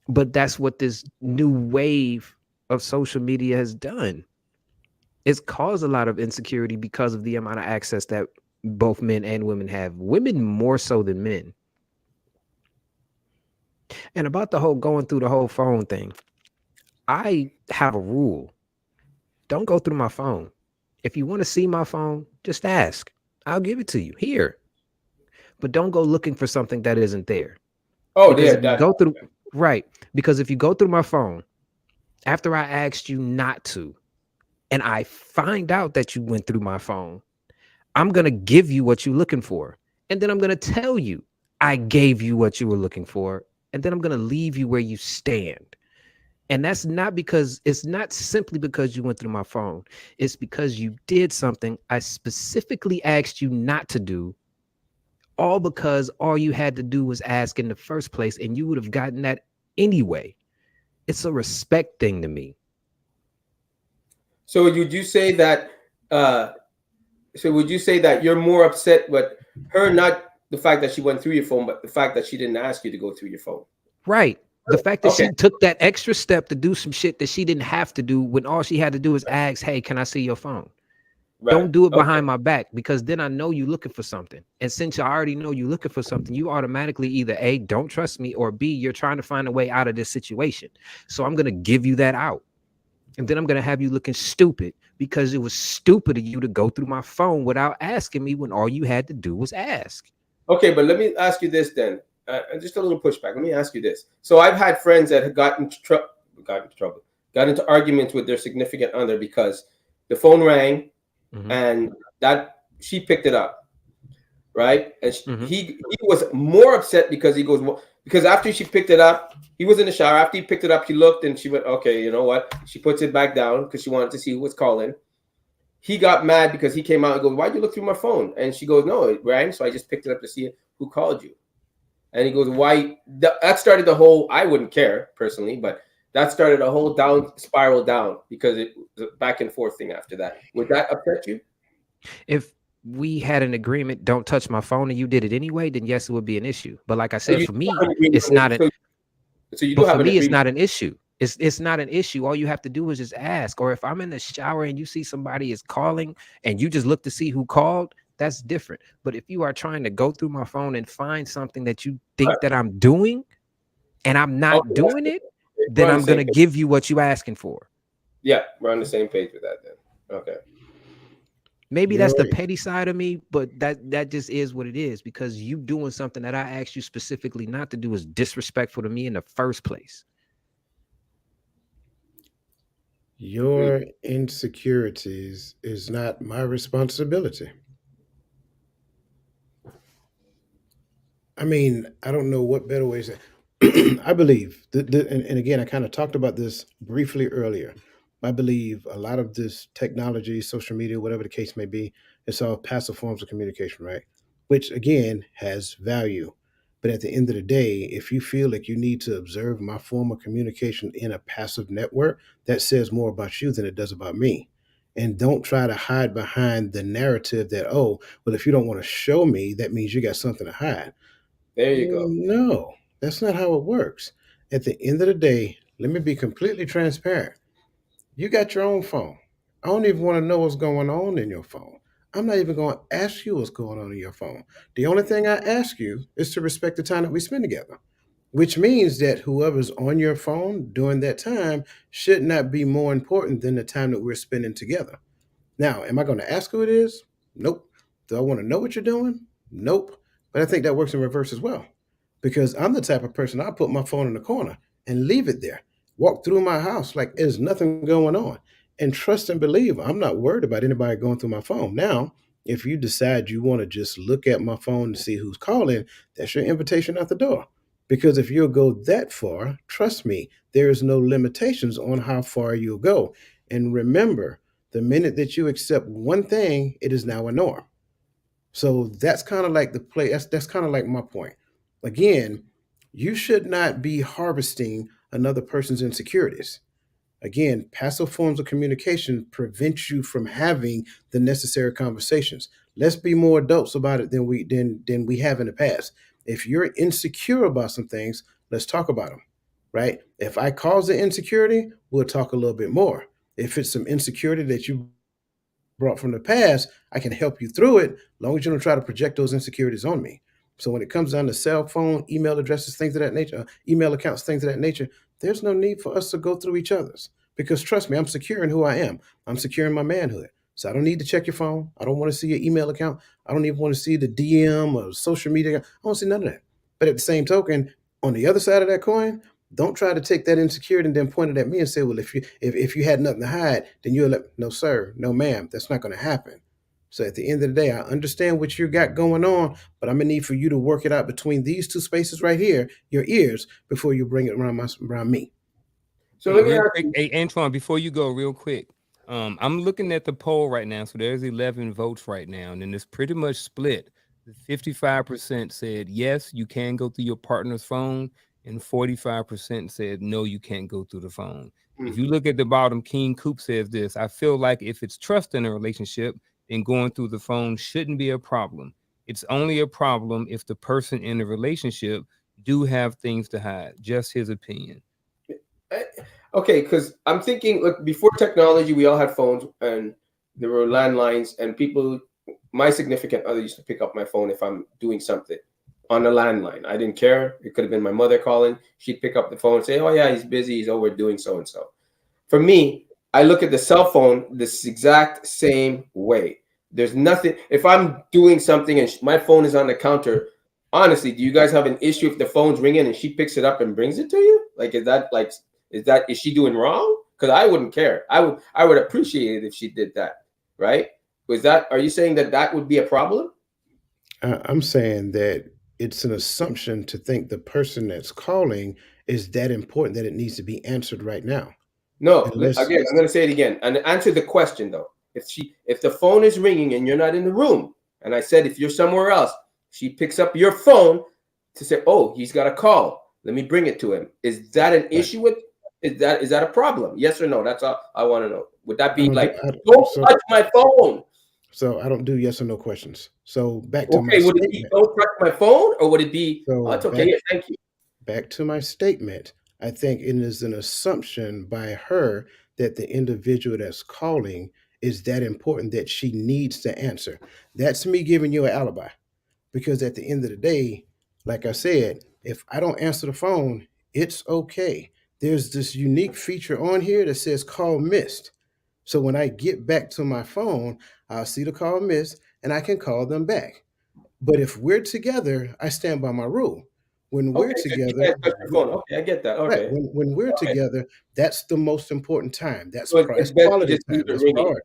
Speaker 3: But that's what this new wave of social media has done. It's caused a lot of insecurity because of the amount of access that both men and women have. Women more so than men. And about the whole going through the whole phone thing, I have a rule. Don't go through my phone. If you want to see my phone, just ask. I'll give it to you here. But don't go looking for something that isn't there.
Speaker 5: Oh,
Speaker 3: because
Speaker 5: yeah.
Speaker 3: if you go through, right. Because if you go through my phone, after I asked you not to, and I find out that you went through my phone, I'm going to give you what you're looking for. And then I'm going to tell you I gave you what you were looking for. And then I'm going to leave you where you stand. And that's not because, it's not simply because you went through my phone. It's because you did something I specifically asked you not to do, all because all you had to do was ask in the first place, and you would have gotten that anyway. It's a respect thing to me.
Speaker 5: So would you say that? Would you say that you're more upset with her, not the fact that she went through your phone, but the fact that she didn't ask you to go through your phone?
Speaker 3: Right. The fact that
Speaker 5: Okay.
Speaker 3: she took that extra step to do some shit that she didn't have to do, when all she had to do was ask, "Hey, can I see your phone?"
Speaker 5: Right.
Speaker 3: Don't do it behind
Speaker 5: Okay.
Speaker 3: my back, because then I know you're looking for something. And since I already know you're looking for something, you automatically either A, don't trust me, or B, you're trying to find a way out of this situation. So I'm going to give you that out. And then I'm going to have you looking stupid, because it was stupid of you to go through my phone without asking me when all you had to do was ask.
Speaker 5: Okay, but let me ask you this then. Just a little pushback. Let me ask you this. So I've had friends that have got into arguments with their significant other because the phone rang and that she picked it up, right? And he was more upset because he goes, well, because after she picked it up, he was in the shower. After he picked it up, he looked and she went, okay, you know what? She puts it back down because she wanted to see who was calling. He got mad because he came out and goes, why'd you look through my phone? And she goes, no, it rang, so I just picked it up to see who called you. And he goes, why? That started the whole, I wouldn't care personally, but that started a whole spiral down because it was a back and forth thing after that. Would that upset you?
Speaker 3: If we had an agreement, don't touch my phone, and you did it anyway, then yes, it would be an issue. But like I said, for me, it's not an.
Speaker 5: So you do have
Speaker 3: for
Speaker 5: an
Speaker 3: me, it's
Speaker 5: agreement.
Speaker 3: not an issue. It's not an issue. All you have to do is just ask. Or if I'm in the shower and you see somebody is calling and you just look to see who called, that's different. But if you are trying to go through my phone and find something that you think that I'm doing and I'm not doing it, then I'm going to give you what you're asking for.
Speaker 5: Yeah, we're on the same page with that then. Okay.
Speaker 3: Maybe that's the petty side of me, but that just is what it is, because you doing something that I asked you specifically not to do is disrespectful to me in the first place.
Speaker 4: Your insecurities is not my responsibility. I mean, I don't know what better way to say. I believe and again, I kind of talked about this briefly earlier. I believe a lot of this technology, social media, whatever the case may be, it's all passive forms of communication, right? Which again has value. But at the end of the day, if you feel like you need to observe my form of communication in a passive network, that says more about you than it does about me. And don't try to hide behind the narrative that, oh, well, if you don't want to show me, that means you got something to hide.
Speaker 5: There you go.
Speaker 4: No, that's not how it works. At the end of the day, let me be completely transparent. You got your own phone. I don't even want to know what's going on in your phone. I'm not even going to ask you what's going on in your phone. The only thing I ask you is to respect the time that we spend together, which means that whoever's on your phone during that time should not be more important than the time that we're spending together. Now, am I going to ask who it is? Nope. Do I want to know what you're doing? Nope. But I think that works in reverse as well. Because I'm the type of person, I put my phone in the corner and leave it there. Walk through my house like there's nothing going on. And trust and believe, I'm not worried about anybody going through my phone. Now, if you decide you want to just look at my phone to see who's calling, that's your invitation out the door. Because if you'll go that far, trust me, there is no limitations on how far you'll go. And remember, the minute that you accept one thing, it is now a norm. So that's kind of like the play. That's kind of like my point. Again, you should not be harvesting another person's insecurities. Again, passive forms of communication prevent you from having the necessary conversations. Let's be more adults about it than we have in the past. If you're insecure about some things, let's talk about them. Right? If I cause the insecurity, we'll talk a little bit more. If it's some insecurity that you brought from the past, I can help you through it, as long as you don't try to project those insecurities on me. So when it comes down to cell phone, email addresses, things of that nature, email accounts, things of that nature, there's no need for us to go through each other's. Because trust me, I'm secure in who I am. I'm secure in my manhood. So I don't need to check your phone. I don't want to see your email account. I don't even want to see the DM or social media. I don't see none of that. But at the same token, on the other side of that coin, don't try to take that insecurity and then point it at me and say, well, if you had nothing to hide, then you'll let, no, sir, no, ma'am, that's not going to happen. So at the end of the day, I understand what you got going on, but I'm gonna need for you to work it out between these two spaces right here, your ears, before you bring it around me.
Speaker 5: So let me ask
Speaker 1: quick,
Speaker 5: you.
Speaker 1: hey Antoine, before you go, real quick. I'm looking at the poll right now. So there's 11 votes right now, and then it's pretty much split. 55% said yes, you can go through your partner's phone, and 45% said no, you can't go through the phone. If you look at the bottom, King Coop says this: I feel like if it's trust in a relationship, then going through the phone shouldn't be a problem. It's only a problem if the person in the relationship do have things to hide. Just his opinion.
Speaker 5: Okay, because I'm thinking, look, before technology, we all had phones and there were landlines, and people, my significant other used to pick up my phone if I'm doing something on a landline. I didn't care. It could have been my mother calling. She'd pick up the phone and say, oh, yeah, he's busy. He's over doing so and so. For me, I look at the cell phone this exact same way. There's nothing, if I'm doing something and my phone is on the counter, honestly, do you guys have an issue if the phone's ringing and she picks it up and brings it to you? Like, is she doing wrong? Because I wouldn't care. I would appreciate it if she did that, right? Are you saying that would be a problem?
Speaker 4: I'm saying that it's an assumption to think the person that's calling is that important that it needs to be answered right now.
Speaker 5: No,
Speaker 4: Unless,
Speaker 5: again, I'm going to say it again and answer the question though. If the phone is ringing and you're not in the room, and I said if you're somewhere else, she picks up your phone to say, "Oh, he's got a call. Let me bring it to him." Is that an issue with? Is that a problem? Yes or no? That's all I want to know. Would that be like, don't touch my phone?
Speaker 4: So I don't do yes or no questions. So back to my
Speaker 5: Okay, would it be
Speaker 4: statement.
Speaker 5: don't touch my phone, or would it be
Speaker 4: So
Speaker 5: it's okay? Yeah, thank you.
Speaker 4: Back to my statement. I think it is an assumption by her that the individual that's calling is that important that she needs to answer. That's me giving you an alibi. Because at the end of the day, like I said, if I don't answer the phone, it's okay. There's this unique feature on here that says call missed. So when I get back to my phone, I'll see the call missed and I can call them back. But if we're together, I stand by my rule. When we're
Speaker 5: Okay, so you
Speaker 4: together,
Speaker 5: can't touch your phone. Okay, I get that.
Speaker 4: right?
Speaker 5: Okay,
Speaker 4: When we're
Speaker 5: okay.
Speaker 4: together, that's the most important time. That's
Speaker 5: So it's best to
Speaker 4: quality
Speaker 5: just leave
Speaker 4: time.
Speaker 5: it
Speaker 4: That's
Speaker 5: ringing.
Speaker 4: priority.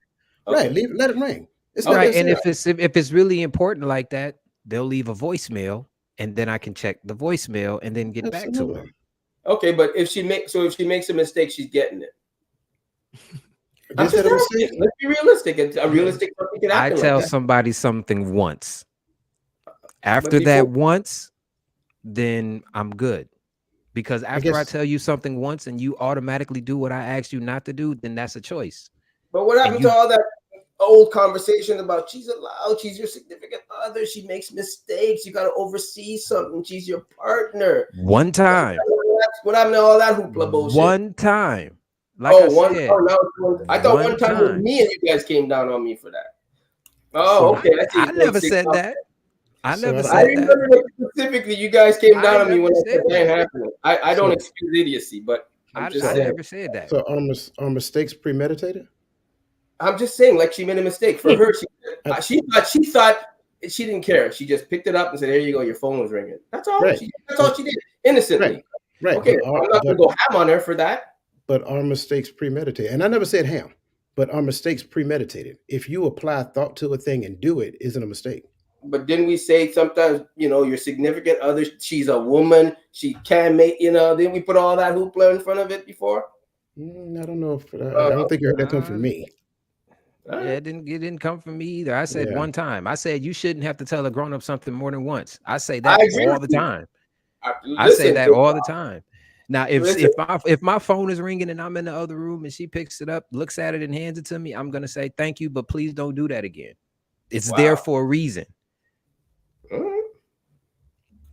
Speaker 4: Right?
Speaker 5: Okay.
Speaker 4: Let it ring. It's not
Speaker 3: Right.
Speaker 4: that
Speaker 3: And
Speaker 4: serious.
Speaker 3: if it's really important like that, they'll leave a voicemail and then I can check the voicemail and then get back to them.
Speaker 4: Absolutely.
Speaker 5: Okay, but if she makes a mistake, she's getting it. I'm
Speaker 4: Is
Speaker 5: just
Speaker 4: that a
Speaker 5: asking.
Speaker 4: mistake?
Speaker 5: Let's be realistic. It's a realistic person can
Speaker 3: I
Speaker 5: happen
Speaker 3: tell
Speaker 5: like that.
Speaker 3: somebody something once. After
Speaker 5: before-
Speaker 3: that once, then I'm good. Because after I
Speaker 4: guess-
Speaker 3: tell you something once and you automatically do what I asked you not to do, then that's a choice.
Speaker 5: But what happened
Speaker 3: you-
Speaker 5: to all that old conversation about she's allowed, she's your significant other, she makes mistakes, you got to oversee something, she's your partner.
Speaker 3: One time.
Speaker 5: What happened to all that hoopla bullshit?
Speaker 3: One time. Like I
Speaker 5: one
Speaker 3: said,
Speaker 5: time. I thought one time was
Speaker 3: time.
Speaker 5: me and you guys came down on me for that. Oh, okay.
Speaker 3: I never said that. I never
Speaker 4: I
Speaker 3: said
Speaker 5: I
Speaker 3: that.
Speaker 5: remember that specifically. You guys came
Speaker 3: I
Speaker 5: down on me when
Speaker 3: never
Speaker 5: I said
Speaker 3: said
Speaker 5: that
Speaker 3: that.
Speaker 5: happening. I don't
Speaker 4: So-
Speaker 5: excuse idiocy, but
Speaker 3: I
Speaker 5: I'm just saying.
Speaker 3: never said that.
Speaker 4: So are mistakes premeditated?
Speaker 5: I'm just saying, like she made a mistake. For her, she thought she didn't care. She just picked it up and said, "There you go, your phone was ringing." That's all.
Speaker 4: Right.
Speaker 5: That's all she did, innocently.
Speaker 4: Right.
Speaker 5: Okay, I'm not gonna go ham on her for that.
Speaker 4: But are mistakes premeditated? And I never said ham, but are mistakes premeditated? If you apply thought to a thing and do it, isn't a mistake.
Speaker 5: But didn't we say sometimes, your significant other, she's a woman, she can make, didn't we put all that hoopla in front of it before?
Speaker 4: I don't know if I don't think you heard that come from me.
Speaker 3: Yeah, it didn't come from me either. I said
Speaker 4: Yeah.
Speaker 3: one time. I said you shouldn't have to tell a grown up something more than once. I say
Speaker 5: I
Speaker 3: that
Speaker 5: agree
Speaker 3: all
Speaker 5: with
Speaker 3: the
Speaker 5: you.
Speaker 3: time. I
Speaker 5: Listen,
Speaker 3: say that all the time. Now,
Speaker 5: Listen.
Speaker 3: if my phone is ringing and I'm in the other room and she picks it up, looks at it and hands it to me, I'm gonna say thank you, but please don't do that again. It's there for a reason.
Speaker 5: All right.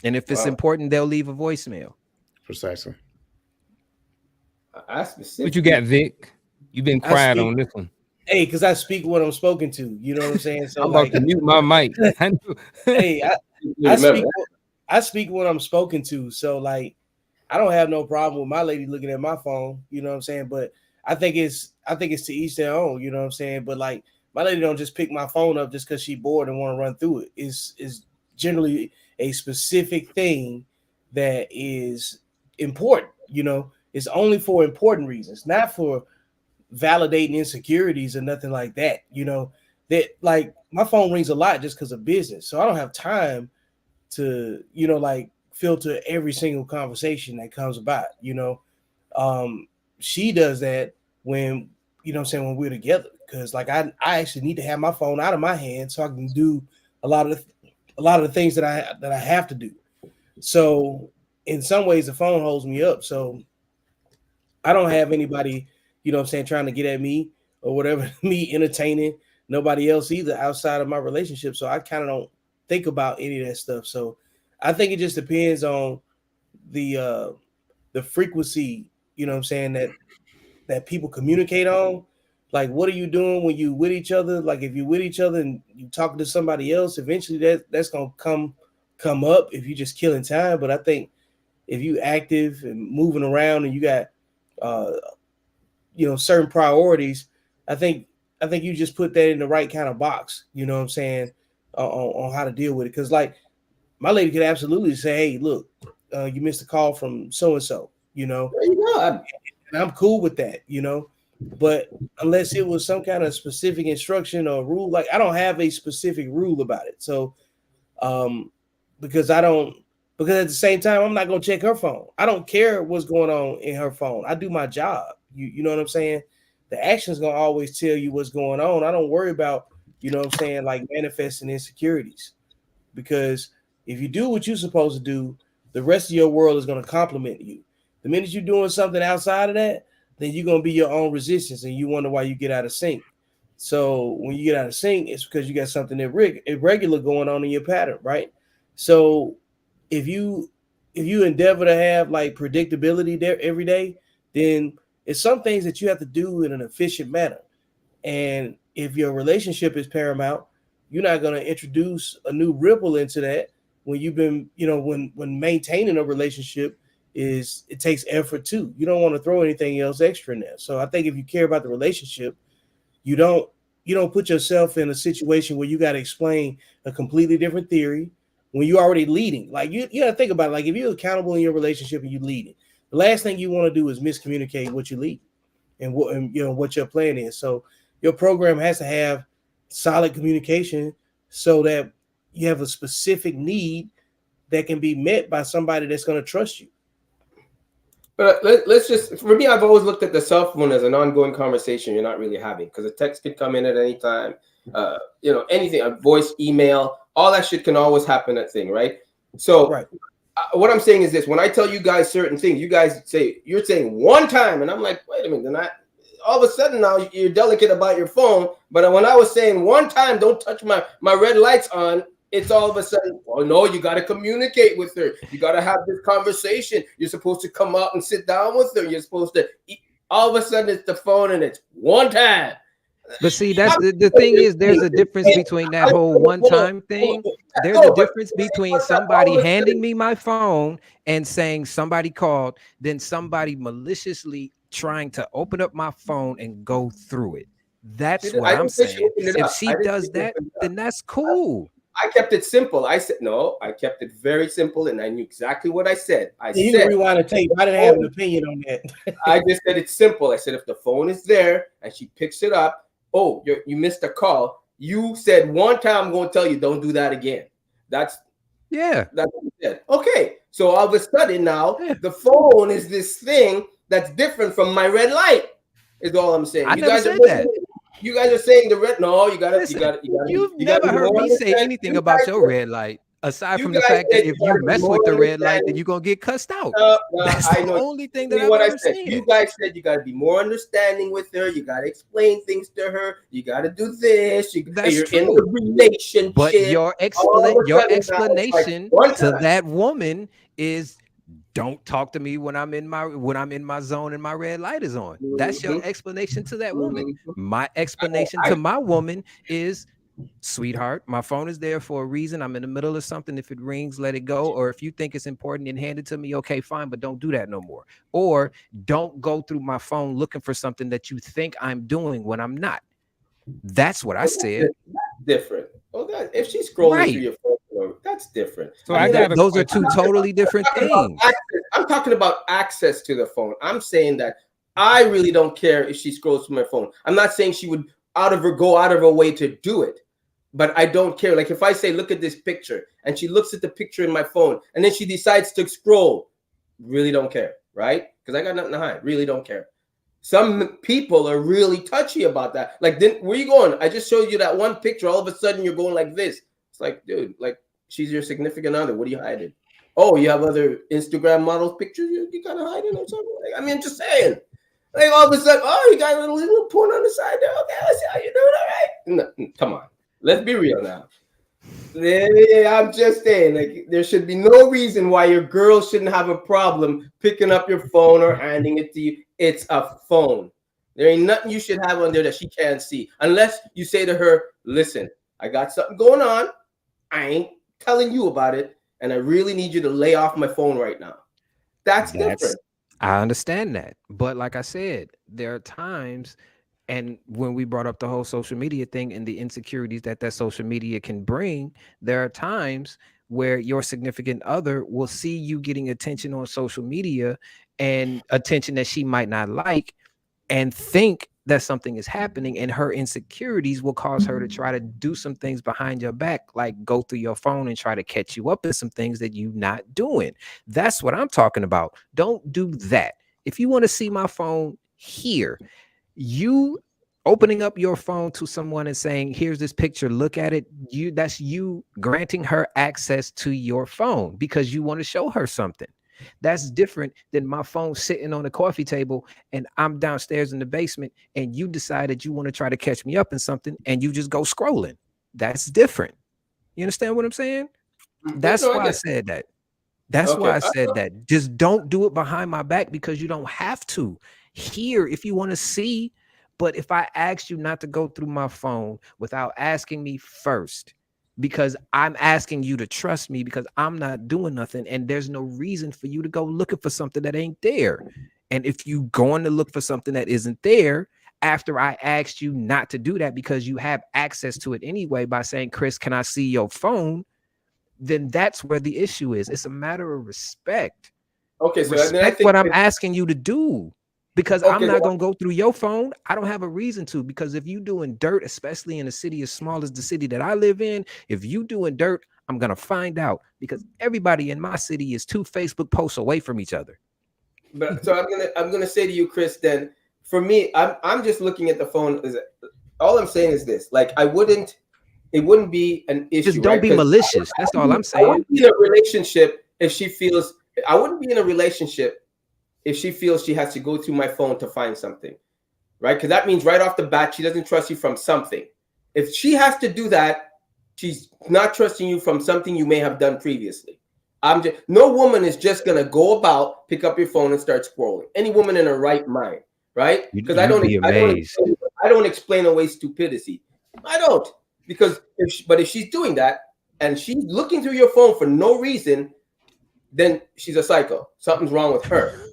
Speaker 3: And if it's important, they'll leave a voicemail.
Speaker 4: Precisely.
Speaker 1: What you got, Vic? You've been quiet on this one.
Speaker 2: Hey, because I speak what I'm spoken to. You know what I'm saying? So
Speaker 1: I'm about to mute my mic.
Speaker 2: hey, I speak what I'm spoken to. So like, I don't have no problem with my lady looking at my phone. You know what I'm saying? But I think it's to each their own. You know what I'm saying? But like, my lady don't just pick my phone up just because she bored and want to run through it. Is generally a specific thing that is important. It's only for important reasons, not for validating insecurities or nothing like that. That like my phone rings a lot just because of business, so I don't have time to like filter every single conversation that comes about. She does that when when we're together, because like I actually need to have my phone out of my hand so I can do a lot of the things that I have to do. So in some ways the phone holds me up, so I don't have anybody trying to get at me or whatever, me entertaining nobody else either outside of my relationship. So I kind of don't think about any of that stuff. So I think it just depends on the frequency, that people communicate on. Like, what are you doing when you with each other? Like, if you're with each other and you talking to somebody else, eventually that's gonna come up if you're just killing time. But I think if you active and moving around and you got certain priorities, I think you just put that in the right kind of box, on how to deal with it. Because like my lady could absolutely say, hey, look, you missed a call from so and so,
Speaker 5: There you go.
Speaker 2: and I'm cool with that, But unless it was some kind of specific instruction or rule, like I don't have a specific rule about it. So um because I don't because at the same time I'm not gonna check her phone. I don't care what's going on in her phone. I do my job. You know what I'm saying? The action's gonna always tell you what's going on. I don't worry about, you know what I'm saying, like manifesting insecurities. Because if you do what you're supposed to do, the rest of your world is gonna compliment you. The minute you're doing something outside of that, then you're gonna be your own resistance and you wonder why you get out of sync. So when you get out of sync, it's because you got something irregular going on in your pattern, right? So if you endeavor to have like predictability there every day, then it's some things that you have to do in an efficient manner. And if your relationship is paramount, you're not going to introduce a new ripple into that when you've been, when maintaining a relationship it takes effort too. You don't want to throw anything else extra in there. So I think if you care about the relationship, you don't put yourself in a situation where you got to explain a completely different theory when you're already leading. Like you got to think about it. Like if you're accountable in your relationship and you lead it, the last thing you want to do is miscommunicate what you lead and what your plan is. So your program has to have solid communication so that you have a specific need that can be met by somebody that's going to trust you.
Speaker 5: But let's just, for me, I've always looked at the cell phone as an ongoing conversation you're not really having, because a text could come in at any time. Anything, a voice, email, all that shit can always happen, that thing, right? So
Speaker 2: Right.
Speaker 5: What I'm saying is this: when I tell you guys certain things, you guys say, you're saying one time, and I'm like, wait a minute, then all of a sudden now you're delicate about your phone. But when I was saying one time, don't touch my red lights on, it's all of a sudden, oh no, you got to communicate with her. You got to have this conversation. You're supposed to come out and sit down with her. You're supposed to eat. All of a sudden it's the phone and it's one time.
Speaker 3: But see, that's the thing is, there's a difference between that whole one-time thing. There's a difference between somebody handing me my phone and saying somebody called, than somebody maliciously trying to open up my phone and go through it. That's what I'm saying. If she does that, then that's cool.
Speaker 5: I kept it simple. I said, no, I kept it very simple, and I knew exactly what I said.
Speaker 2: You can rewind the tape. I didn't have an opinion on that.
Speaker 5: I just said it's simple. I said, if the phone is there and she picks it up, oh, you missed a call. You said one time, I'm going to tell you, don't do that again. That's what you said. Okay. So all of a sudden now, the phone is this thing that's different from my red light, is all I'm saying.
Speaker 3: I never said that.
Speaker 5: You guys are saying the red. No, you gotta.
Speaker 3: You've never heard me say anything about your red light, aside from the fact that if you mess with the red light, then you're gonna get cussed out. That's the only thing that I've ever seen.
Speaker 5: You guys said you gotta be more understanding with her. You gotta explain things to her. You gotta do this. You're in a relationship.
Speaker 3: But your explanation to that woman is, don't talk to me when I'm in my zone and my red light is on. That's your explanation to that woman. My explanation to my woman is, sweetheart, my phone is there for a reason. I'm in the middle of something. If it rings, let it go. Or if you think it's important and hand it to me, okay, fine, but don't do that no more. Or don't go through my phone looking for something that you think I'm doing when I'm not. That's what I said.
Speaker 5: That's different. Oh, if she's scrolling through your phone, that's different.
Speaker 1: So
Speaker 3: those are two totally different things.
Speaker 5: I'm talking about access to the phone. I'm saying that I really don't care if she scrolls through my phone. I'm not saying she would go out of her way to do it, but I don't care. Like if I say, look at this picture, and she looks at the picture in my phone, and then she decides to scroll, really don't care, right? Because I got nothing to hide. Really don't care. Some people are really touchy about that. Like, where you going? I just showed you that one picture. All of a sudden, you're going like this. It's like, dude, like, she's your significant other. What are you hiding? Oh, you have other Instagram models pictures you kind of hiding or something? Like, I mean, just saying. Like, all of a sudden, oh, you got a little porn on the side there. Okay, let's see how you doing. All right. No, come on. Let's be real now. I'm just saying, like, there should be no reason why your girl shouldn't have a problem picking up your phone or handing it to you. It's a phone. There ain't nothing you should have on there that she can't see. Unless you say to her, listen, I got something going on. I ain't telling you about it. And I really need you to lay off my phone right now. That's different.
Speaker 3: I understand that. But like I said, there are times, and when we brought up the whole social media thing and the insecurities that social media can bring, there are times where your significant other will see you getting attention on social media, and attention that she might not like, and think that something is happening, and her insecurities will cause her to try to do some things behind your back, like go through your phone and try to catch you up in some things that you're not doing. That's what I'm talking about. Don't do that. If you want to see my phone here, you opening up your phone to someone and saying, here's this picture, look at it, that's you granting her access to your phone because you want to show her something. That's different than my phone sitting on the coffee table and I'm downstairs in the basement and you decided you want to try to catch me up in something and you just go scrolling. That's different. You understand what I'm saying? That's
Speaker 5: No, I
Speaker 3: why I
Speaker 5: get
Speaker 3: said that. That's
Speaker 5: Okay.
Speaker 3: why I said that. Just don't do it behind my back because you don't have to. Here, if you want to see, but if I asked you not to go through my phone without asking me first, because I'm asking you to trust me because I'm not doing nothing and there's no reason for you to go looking for something that ain't there. And if you going to look for something that isn't there after I asked you not to do that because you have access to it anyway by saying, Chris, can I see your phone? Then that's where the issue is. It's a matter of respect.
Speaker 5: Okay, so then I
Speaker 3: Respect
Speaker 5: think
Speaker 3: what I'm asking you to do. Because I'm
Speaker 5: Okay,
Speaker 3: not going to go through your phone. I don't have a reason to. Because if you doing dirt, especially in a city as small as the city that I live in, if you doing dirt, I'm going to find out. Because everybody in my city is 2 Facebook posts away from each other.
Speaker 5: But so I'm gonna say to you, Chris. Then for me, I'm just looking at the phone. All I'm saying is this: like it wouldn't be an issue.
Speaker 3: Just don't
Speaker 5: right?
Speaker 3: be
Speaker 5: 'Cause
Speaker 3: malicious. That's all I'm
Speaker 5: I
Speaker 3: saying.
Speaker 5: wouldn't be in a relationship if she feels. I wouldn't be in a relationship if she feels she has to go through my phone to find something, right? Because that means right off the bat she doesn't trust you from something. If she has to do that, she's not trusting you from something you may have done previously. No woman is just gonna go about, pick up your phone and start scrolling. Any woman in her right mind, right? Because
Speaker 3: You'd be amazed.
Speaker 5: I don't explain away stupidity. I don't, because if she's doing that and she's looking through your phone for no reason, then she's a psycho. Something's wrong with her.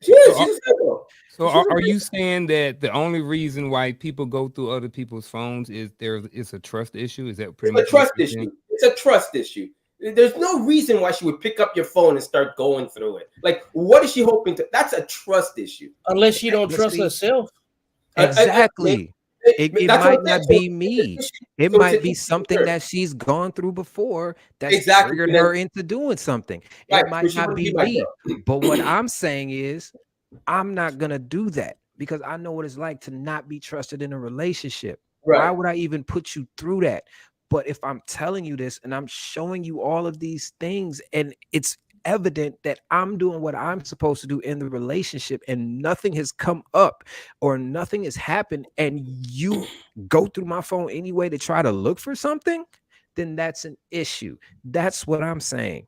Speaker 5: She's a psycho.
Speaker 1: So are you saying that the only reason why people go through other people's phones is it's a trust issue? Is that pretty much
Speaker 5: a trust issue? It's a trust issue. There's no reason why she would pick up your phone and start going through it. Like, what is she hoping to? That's a trust issue.
Speaker 2: Unless she don't trust herself.
Speaker 3: Exactly. It might not be me. It might be something that she's gone through before that's triggered her into doing something. It might not be me. But what I'm saying is, I'm not going to do that because I know what it's like to not be trusted in a relationship.
Speaker 5: Right.
Speaker 3: Why would I even put you through that? But if I'm telling you this and I'm showing you all of these things and it's evident that I'm doing what I'm supposed to do in the relationship and nothing has come up or nothing has happened and you go through my phone anyway to try to look for something, then that's an issue. That's what I'm saying.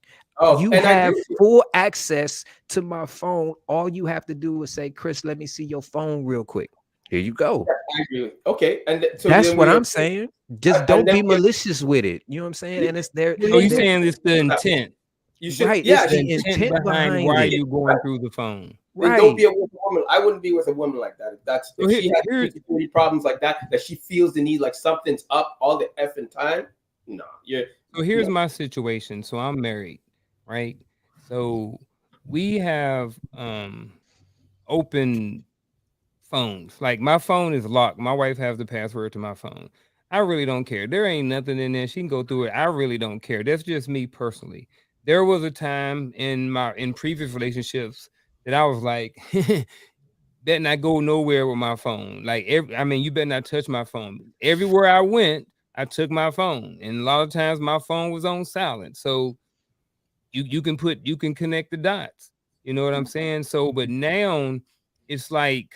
Speaker 3: You have full access to my phone. All you have to do is say, Chris, let me see your phone real quick. Here you go.
Speaker 5: I agree. Okay. And so
Speaker 3: that's what I'm saying. Just don't be malicious with it. You know what I'm saying? And it's there.
Speaker 1: So you're saying it's the intent.
Speaker 5: You should,
Speaker 3: right.
Speaker 5: Yeah,
Speaker 3: it's the intent behind
Speaker 1: why
Speaker 3: it.
Speaker 1: you going through the phone.
Speaker 5: Right. Don't be a woman. I wouldn't be with a woman like that. If she has security problems like that she feels the need like something's up all the effing time. No.
Speaker 1: So here's my situation. So I'm married, right? So we have open phones. Like my phone is locked. My wife has the password to my phone. I really don't care. There ain't nothing in there. She can go through it. I really don't care. That's just me personally. There was a time in previous relationships that I was like, better not go nowhere with my phone. Like you better not touch my phone. Everywhere I went, I took my phone. And a lot of times my phone was on silent. So you can connect the dots. You know what I'm saying? So, but now it's like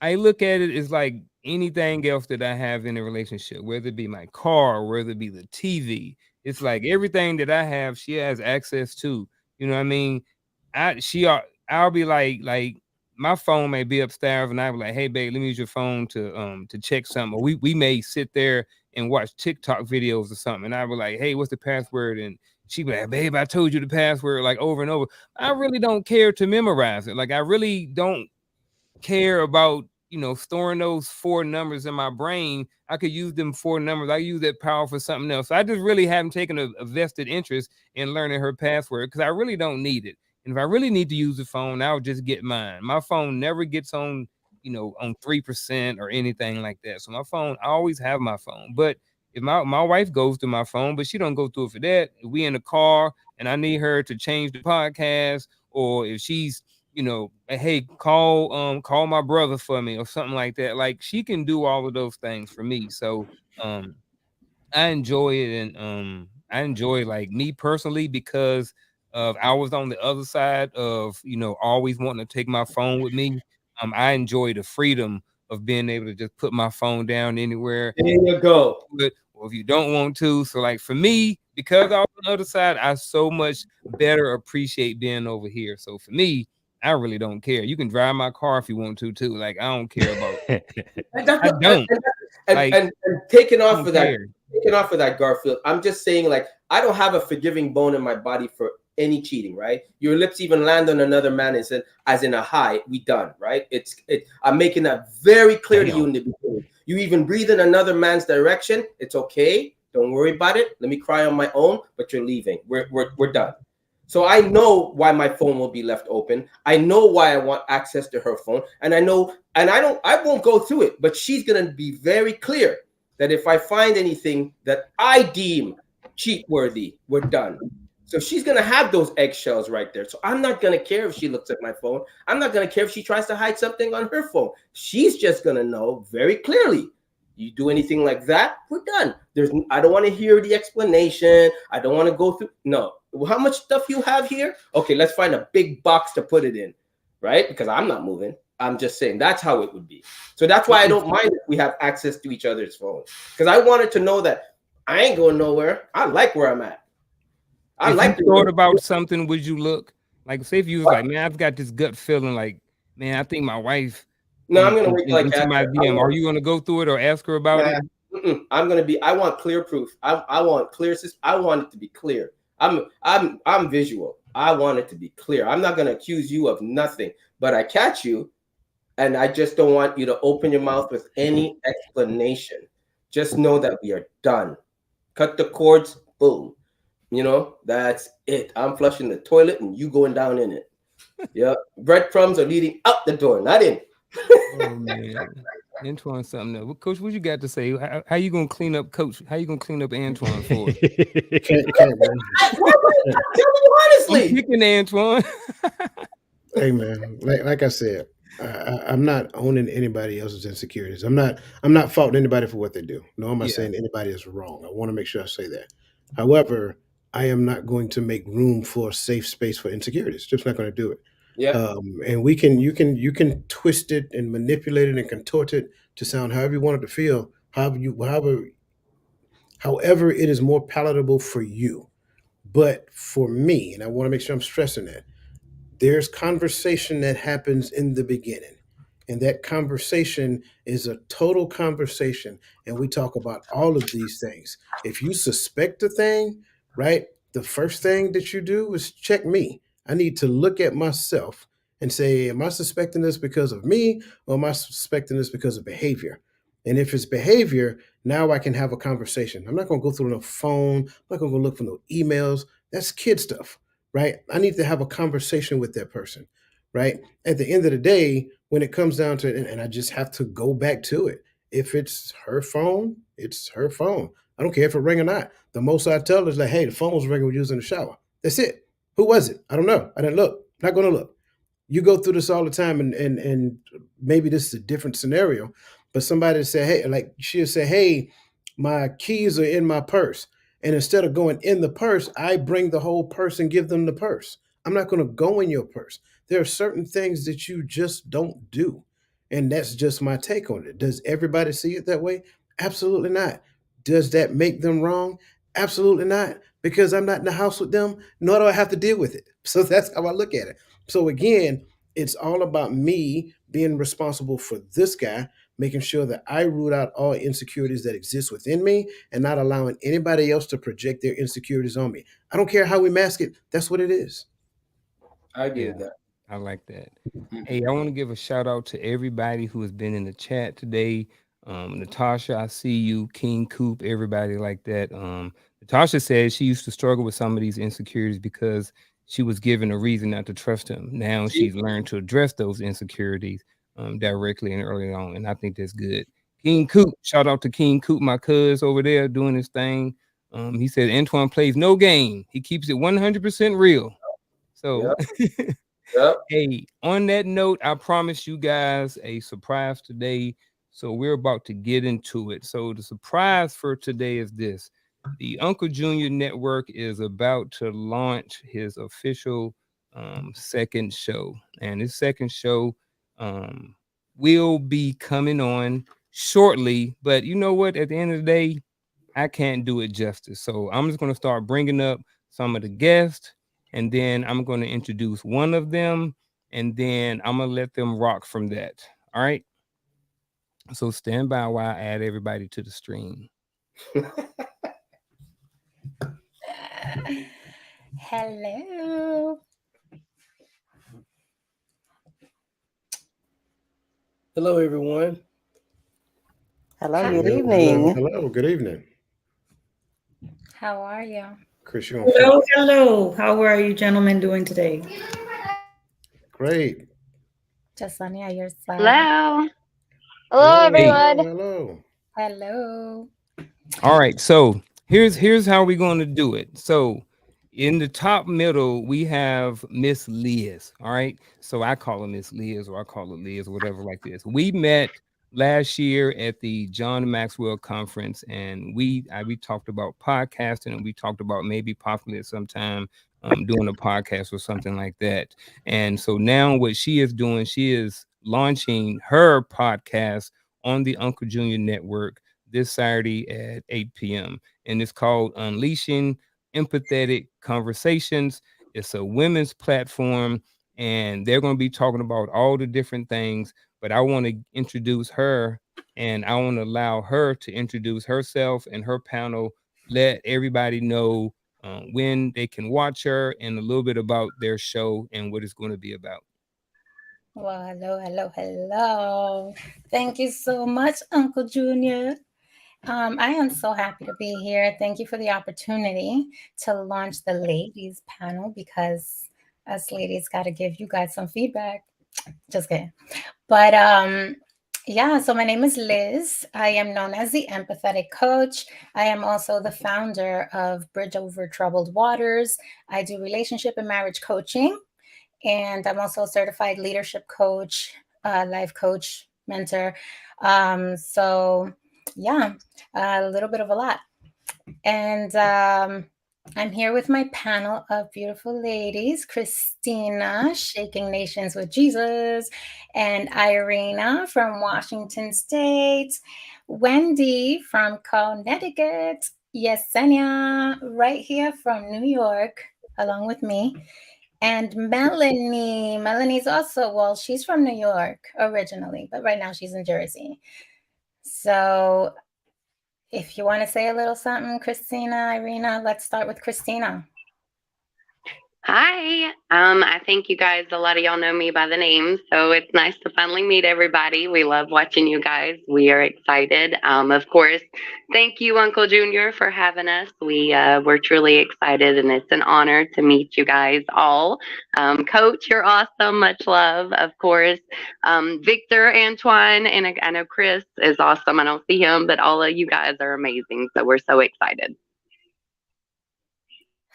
Speaker 1: I look at it as like anything else that I have in a relationship, whether it be my car, whether it be the TV. It's like everything that I have, she has access to. You know what I mean? I'll be like my phone may be upstairs, and I'll be like, "Hey, babe, let me use your phone to check something." Or we may sit there and watch TikTok videos or something, and I'll be like, "Hey, what's the password?" And she be like, "Babe, I told you the password like over and over." I really don't care to memorize it. Like I really don't care about storing those 4 numbers in my brain. I could use them 4 numbers. I use that power for something else. So I just really haven't taken a vested interest in learning her password because I really don't need it. And if I really need to use the phone, I'll just get mine. My phone never gets on on 3% or anything like that. So my phone, I always have my phone. But if my wife goes through my phone, but she don't go through it for that. If we in the car and I need her to change the podcast, or if she's, hey, call my brother for me or something like that. Like she can do all of those things for me. So I enjoy it, and I enjoy, like, me personally, because of I was on the other side of always wanting to take my phone with me. I enjoy the freedom of being able to just put my phone down anywhere,
Speaker 5: There you go.
Speaker 1: or if you don't want to. So, like, for me, because I was on the other side, I so much better appreciate being over here. So for me, I really don't care. You can drive my car if you want to too. Like, I don't care about.
Speaker 5: And that's
Speaker 1: I
Speaker 5: what,
Speaker 1: don't.
Speaker 5: and,
Speaker 1: Like,
Speaker 5: and, and taking
Speaker 1: I
Speaker 5: off
Speaker 1: don't
Speaker 5: of that,
Speaker 1: care.
Speaker 5: Garfield, I'm just saying, like, I don't have a forgiving bone in my body for any cheating, right? Your lips even land on another man and said, as in a high, we done, right? I'm making that very clear to you in the beginning. You even breathe in another man's direction, it's okay. Don't worry about it. Let me cry on my own, but you're leaving. We're done. So I know why my phone will be left open. I know why I want access to her phone. And I know, and I won't go through it, but she's going to be very clear that if I find anything that I deem cheat worthy, we're done. So she's going to have those eggshells right there. So I'm not going to care if she looks at my phone. I'm not going to care if she tries to hide something on her phone. She's just going to know very clearly. You do anything like that, we're done. I don't want to hear the explanation. I don't want to go through. No. How much stuff you have here? Okay, let's find a big box to put it in, right? Because I'm not moving. I'm just saying that's how it would be. So that's why I don't mind if we have access to each other's phones. Because I wanted to know that I ain't going nowhere. I like where I'm at.
Speaker 1: If you thought about something, would you look? Like, say if you was like, man, I've got this gut feeling like, man, I think my wife.
Speaker 5: No, I'm gonna wait till I catch
Speaker 1: my DM. Are you gonna go through it or ask her about it?
Speaker 5: I'm gonna be. I want clear proof. I want clear. I want it to be clear. I'm visual. I want it to be clear. I'm not gonna accuse you of nothing, but I catch you, and I just don't want you to open your mouth with any explanation. Just know that we are done. Cut the cords. Boom. That's it. I'm flushing the toilet, and you going down in it. Yep. Breadcrumbs are leading out the door, not in.
Speaker 1: Oh man, Antoine, something else. Coach, what you got to say? How you gonna clean up, Coach? How you gonna clean up Antoine for?
Speaker 4: Can't, man.
Speaker 5: Tell me honestly.
Speaker 1: I'm picking Antoine.
Speaker 4: Hey man, like I said, I'm not owning anybody else's insecurities. I'm not faulting anybody for what they do. No, I'm not saying anybody is wrong. I want to make sure I say that. However, I am not going to make room for a safe space for insecurities. Just not going to do it.
Speaker 5: Yeah.
Speaker 4: And you can twist it and manipulate it and contort it to sound however you want it to feel, however it is more palatable for you. But for me, and I want to make sure I'm stressing that, there's conversation that happens in the beginning. And that conversation is a total conversation. And we talk about all of these things. If you suspect a thing, right, the first thing that you do is check me. I need to look at myself and say, am I suspecting this because of me, or am I suspecting this because of behavior? And if it's behavior, now I can have a conversation. I'm not going to go through no phone. I'm not going to go look for no emails. That's kid stuff, right? I need to have a conversation with that person, right? At the end of the day, when it comes down to it, and I just have to go back to it. If it's her phone, it's her phone. I don't care if it rang or not. The most I tell her is like, hey, the phone was ringing when you was in the shower. That's it. Who was it? I don't know. I didn't look. Not going to look. You go through this all the time, and maybe this is a different scenario, but somebody say, hey, like she'll say, hey, my keys are in my purse. And instead of going in the purse, I bring the whole purse and give them the purse. I'm not going to go in your purse. There are certain things that you just don't do. And that's just my take on it. Does everybody see it that way? Absolutely not. Does that make them wrong? Absolutely not. Because I'm not in the house with them, nor do I have to deal with it. So that's how I look at it. So again, it's all about me being responsible for this guy, making sure that I root out all insecurities that exist within me and not allowing anybody else to project their insecurities on me. I don't care how we mask it. That's what it is.
Speaker 5: I get that.
Speaker 1: I like that. Hey, I want to give a shout out to everybody who has been in the chat today. Natasha, I see you. King Coop, everybody like that. Natasha says she used to struggle with some of these insecurities because she was given a reason not to trust him. Now she's learned to address those insecurities. directly and early on, and I think that's good. King Coop, shout out to King Coop, my cuz over there doing his thing. He said Antoine plays no game. He keeps it 100% real. So,
Speaker 5: Yep. Yep.
Speaker 1: hey, on that note, I promised you guys a surprise today. So we're about to get into it. So the surprise for today is this. The Uncle Junior Network is about to launch his official second show. And his second show um, will be coming on shortly. But you know what? At the end of the day, I can't do it justice. So I'm just going to start bringing up some of the guests, and then I'm going to introduce one of them, and then I'm going to let them rock from that. All right. So stand by while I add everybody to the stream.
Speaker 6: Hello.
Speaker 2: Hello, everyone.
Speaker 7: Hello,
Speaker 6: Hi.
Speaker 7: good
Speaker 4: Hello,
Speaker 7: evening.
Speaker 4: hello. Good evening,
Speaker 6: How are you?
Speaker 4: Chris. You on
Speaker 8: Hello,
Speaker 4: fire?
Speaker 8: hello. How are you gentlemen doing today?
Speaker 4: Great.
Speaker 6: Just on your side.
Speaker 9: Hello. Hello,
Speaker 4: Hello,
Speaker 1: Hey.
Speaker 9: everyone.
Speaker 4: hello.
Speaker 6: Hello.
Speaker 1: All right. So here's how we're going to do it. So in the top middle, we have Miss Liz. All right. So I call her Miss Liz, or I call her Liz, or whatever like this. We met last year at the John Maxwell conference, and we talked about podcasting, and we talked about maybe possibly at some time doing a podcast or something like that. And so now what she is doing, she is launching her podcast on the Uncle Junior Network this Saturday at 8 p.m. And it's called Unleashing Empathetic Conversations. It's a women's platform, and they're going to be talking about all the different things. But I want to introduce her, and I want to allow her to introduce herself and her panel, let everybody know when they can watch her and a little bit about their show and what it's going to be about.
Speaker 6: Well, hello. Thank you so much, Uncle Junior. I am so happy to be here. Thank you for the opportunity to launch the ladies panel, because us ladies got to give you guys some feedback. Just kidding. But yeah, so my name is Liz. I am known as the Empathetic Coach. I am also the founder of Bridge Over Troubled Waters. I do relationship and marriage coaching, and I'm also a certified leadership coach, life coach, mentor. So yeah, a little bit of a lot. And I'm here with my panel of beautiful ladies: Christina, Shaking Nations with Jesus, and Irina from Washington State, Wendy from Connecticut, Yesenia right here from New York, along with me, and Melanie. Melanie's also, well, she's from New York originally, but right now she's in Jersey. So if you want to say a little something, Christina, Irina, let's start with Christina.
Speaker 9: Hi. I think you guys, a lot of y'all know me by the name, so it's nice to finally meet everybody. We love watching you guys. We are excited. Of course, thank you, Uncle Junior, for having us. We're truly excited, and it's an honor to meet you guys all. Coach, you're awesome. Much love, of course. Victor, Antoine, and I know Chris is awesome. I don't see him, but all of you guys are amazing, so we're so excited.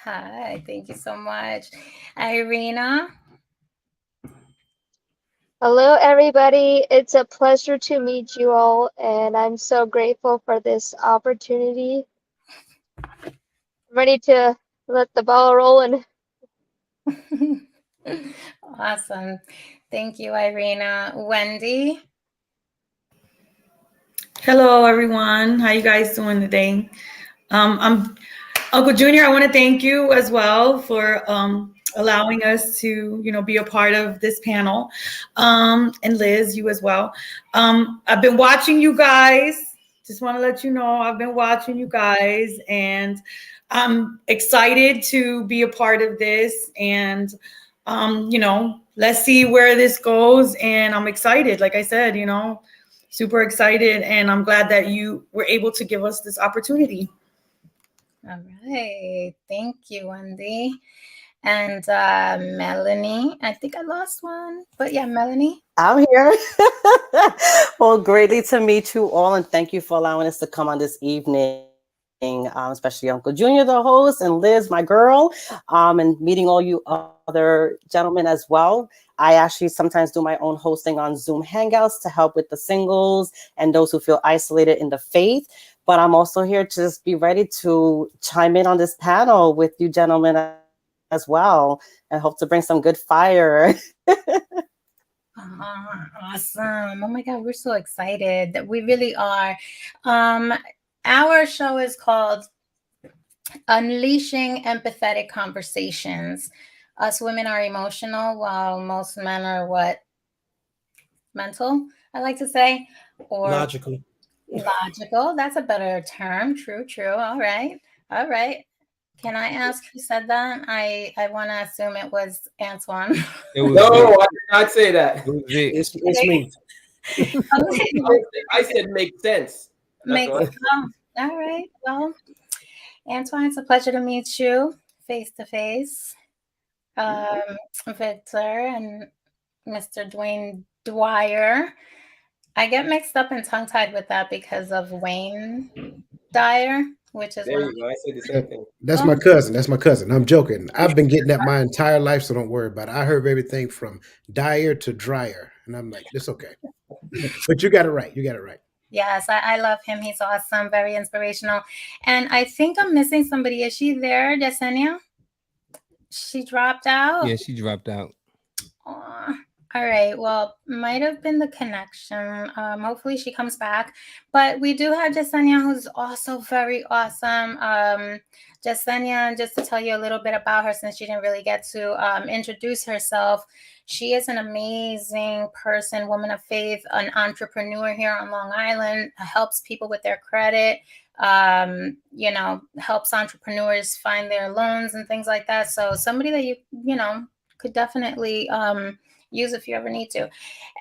Speaker 6: Hi, thank you so much. Irina.
Speaker 10: Hello, everybody. It's a pleasure to meet you all, and I'm so grateful for this opportunity. Ready to let the ball roll and
Speaker 6: Awesome. Thank you, Irina. Wendy.
Speaker 8: Hello, everyone. How you guys doing today? I'm Uncle Junior. I want to thank you as well for allowing us to, be a part of this panel. And Liz, you as well. I've been watching you guys. Just want to let you know I've been watching you guys, and I'm excited to be a part of this. And let's see where this goes. And I'm excited, like I said, super excited, and I'm glad that you were able to give us this opportunity.
Speaker 6: All right. Thank you, Wendy. And Melanie, I think I lost one, but yeah, Melanie.
Speaker 7: I'm here. Well, greatly to meet you all, and thank you for allowing us to come on this evening. Especially Uncle Junior, the host, and Liz, my girl, and meeting all you other gentlemen as well. I actually sometimes do my own hosting on Zoom Hangouts to help with the singles and those who feel isolated in the faith. But I'm also here to just be ready to chime in on this panel with you gentlemen as well, and hope to bring some good fire.
Speaker 6: Awesome. Oh my God, we're so excited. We really are. Um, our show is called Unleashing Empathetic Conversations. Us women are emotional, while most men are what? Mental, I like to say, or
Speaker 2: Logically.
Speaker 6: logical. That's a better term. True, true. All right. All right. Can I ask who said that? I want to assume it was Antoine.
Speaker 1: It was
Speaker 5: No,
Speaker 1: Vic.
Speaker 5: I did not say that.
Speaker 1: It was Vic.
Speaker 2: It's me.
Speaker 5: I said make sense. That's
Speaker 6: Makes
Speaker 5: all.
Speaker 6: all right. Well, Antoine, it's a pleasure to meet you face to face. Victor and Mr. Dwayne Dwyer. I get mixed up and tongue tied with that because of Wayne Dyer, which is
Speaker 5: There
Speaker 6: one of
Speaker 5: you go. I said the same thing.
Speaker 4: That's my cousin. That's my cousin. I'm joking. I've been getting that my entire life, so don't worry about it. I heard everything from Dyer to Dryer, and I'm like, it's okay. But you got it right. You got it right.
Speaker 6: Yes, I love him. He's awesome, very inspirational. And I think I'm missing somebody. Is she there, Yesenia? She dropped out?
Speaker 1: Yeah, she dropped out.
Speaker 6: Aw. All right. Well, might have been the connection. Hopefully she comes back. But we do have Yesenia, who's also very awesome. Yesenia, just to tell you a little bit about her, since she didn't really get to introduce herself, she is an amazing person, woman of faith, an entrepreneur here on Long Island, helps people with their credit, helps entrepreneurs find their loans and things like that. So somebody that you could definitely use if you ever need to.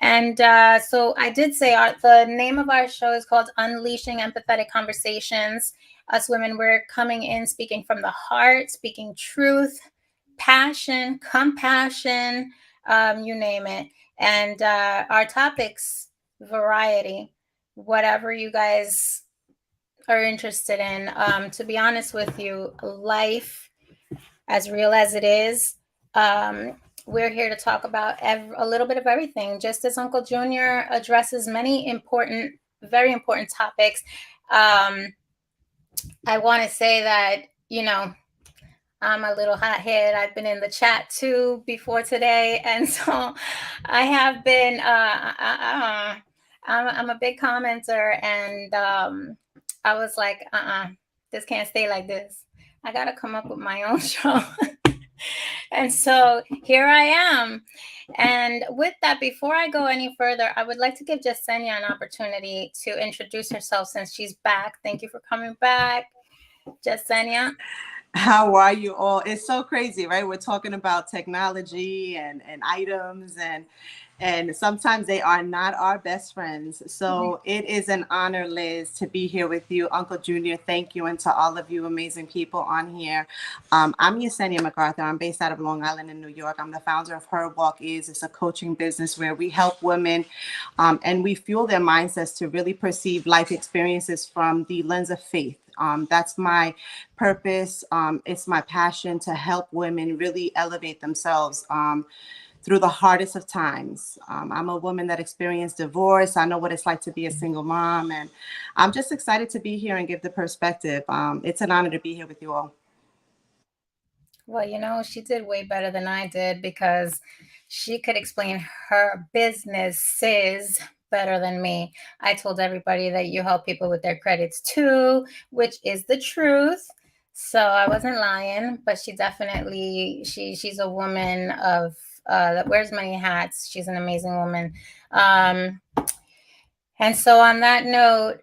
Speaker 6: And so I did say the name of our show is called Unleashing Empathetic Conversations. Us women, we're coming in speaking from the heart, speaking truth, passion, compassion, you name it. And our topics, variety, whatever you guys are interested in. To be honest with you, life, as real as it is, we're here to talk about a little bit of everything, just as Uncle Junior addresses many very important topics. I want to say that, I'm a little hothead. I've been in the chat too before today. And so I have been, I'm a big commenter, and I was like, this can't stay like this. I got to come up with my own show. And so here I am. And with that, before I go any further, I would like to give Yesenia an opportunity to introduce herself since she's back. Thank you for coming back, Yesenia.
Speaker 11: How are you all? It's so crazy, right? We're talking about technology and items, and sometimes they are not our best friends. So it is an honor, Liz, to be here with you. Uncle Junior, thank you. And to all of you amazing people on here. I'm Yesenia MacArthur. I'm based out of Long Island in New York. I'm the founder of Her Walk Is. It's a coaching business where we help women and we fuel their mindsets to really perceive life experiences from the lens of faith. That's my purpose. It's my passion to help women really elevate themselves through the hardest of times. I'm a woman that experienced divorce. I know what it's like to be a single mom, and I'm just excited to be here and give the perspective. It's an honor to be here with you all.
Speaker 6: Well, she did way better than I did because she could explain her businesses better than me. I told everybody that you help people with their credits too, which is the truth. So I wasn't lying, but she definitely, she's a woman of that wears many hats. She's an amazing woman. And so on that note,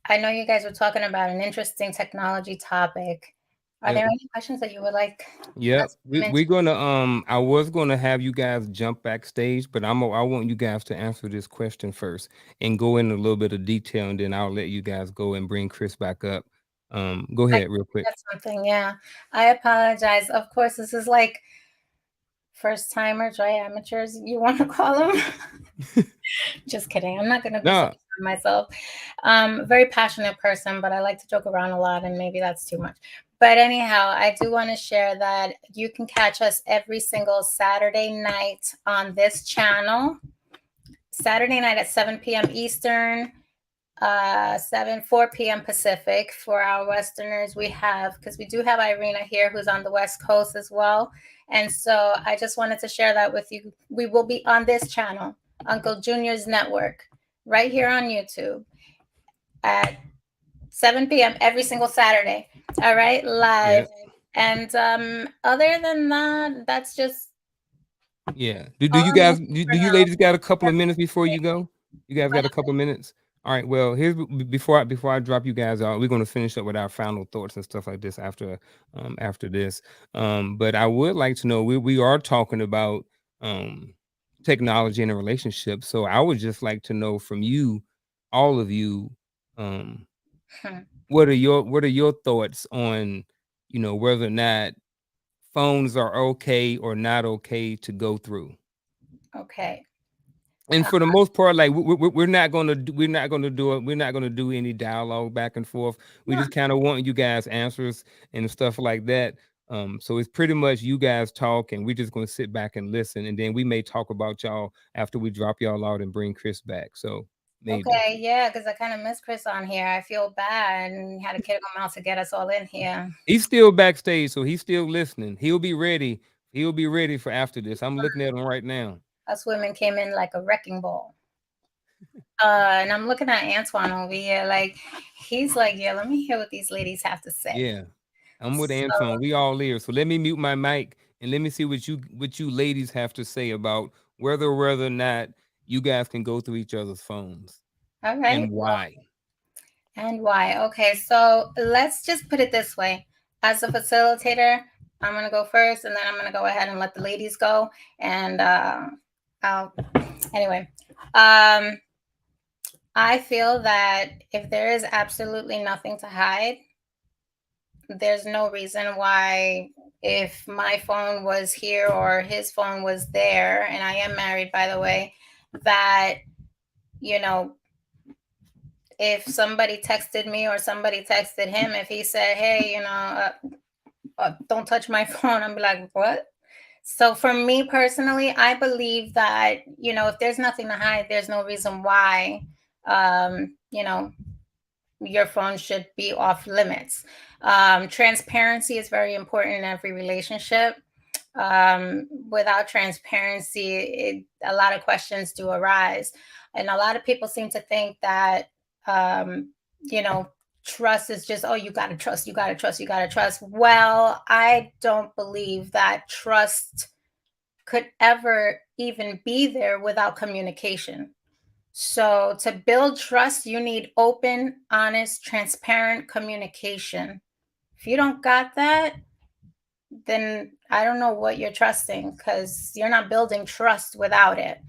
Speaker 6: I know you guys were talking about an interesting technology topic. Are there any questions that you would like?
Speaker 1: Yep. We're gonna I was gonna have you guys jump backstage, but I want you guys to answer this question first and go in a little bit of detail, and then I'll let you guys go and bring Chris back up. Go ahead real quick.
Speaker 6: That's something. Yeah, I apologize. Of course, this is like first timers, right? Amateurs, you want to call them? Just kidding. I'm not going to be so
Speaker 1: No.
Speaker 6: hard on myself. Very passionate person, but I like to joke around a lot, and maybe that's too much. But anyhow, I do want to share that you can catch us every single Saturday night on this channel. Saturday night at 7 p.m. Eastern, 4 p.m. Pacific. For our Westerners, we have, because we do have Irina here who's on the West Coast as well. And so I just wanted to share that with you. We will be on this channel, Unkle Junior's Network, right here on YouTube at 7 p.m. every single Saturday. All right, live.
Speaker 1: Yep.
Speaker 6: And other than that, that's just
Speaker 1: Yeah. Do you guys do you ladies got a couple of minutes before you go? You guys got a couple of minutes? All right. Well, here's before I drop you guys out, we're going to finish up with our final thoughts and stuff like this after this. But I would like to know, we are talking about technology in a relationship. So I would just like to know from you, all of you, what are your thoughts on, whether or not phones are okay or not okay to go through?
Speaker 6: okay.
Speaker 1: And for the most part, like we're not gonna do any dialogue back and forth. We just kind of want you guys answers and stuff like that. So it's pretty much you guys talk, and we're just gonna sit back and listen, and then we may talk about y'all after we drop y'all out and bring Chris back. So maybe.
Speaker 6: Okay, yeah, because I kind of miss Chris on here. I feel bad, and he had to kick him out to get us all in here.
Speaker 1: He's still backstage, so he's still listening. He'll be ready. He'll be ready for after this. I'm looking at him right now.
Speaker 6: Us women came in like a wrecking ball. And I'm looking at Antoine over here, like he's like, yeah, let me hear what these ladies have to say.
Speaker 1: Yeah, I'm with Antoine. We all here. So let me mute my mic and let me see what you ladies have to say about whether or not you guys can go through each other's phones.
Speaker 6: All right.
Speaker 1: And why?
Speaker 6: And why? Okay, so let's just put it this way. As a facilitator, I'm gonna go first, and then I'm gonna go ahead and let the ladies go. And anyway, I feel that if there is absolutely nothing to hide, there's no reason why, if my phone was here or his phone was there, and I am married, by the way, that, if somebody texted me or somebody texted him, if he said, hey, don't touch my phone, I'm like, what? So for me personally, I believe that, if there's nothing to hide, there's no reason why, your phone should be off limits. Transparency is very important in every relationship. Without transparency, a lot of questions do arise. And a lot of people seem to think that, trust is just, oh, you got to trust. Well, I don't believe that trust could ever even be there without communication. So to build trust, you need open, honest, transparent communication. If you don't got that, then I don't know what you're trusting, because you're not building trust without it.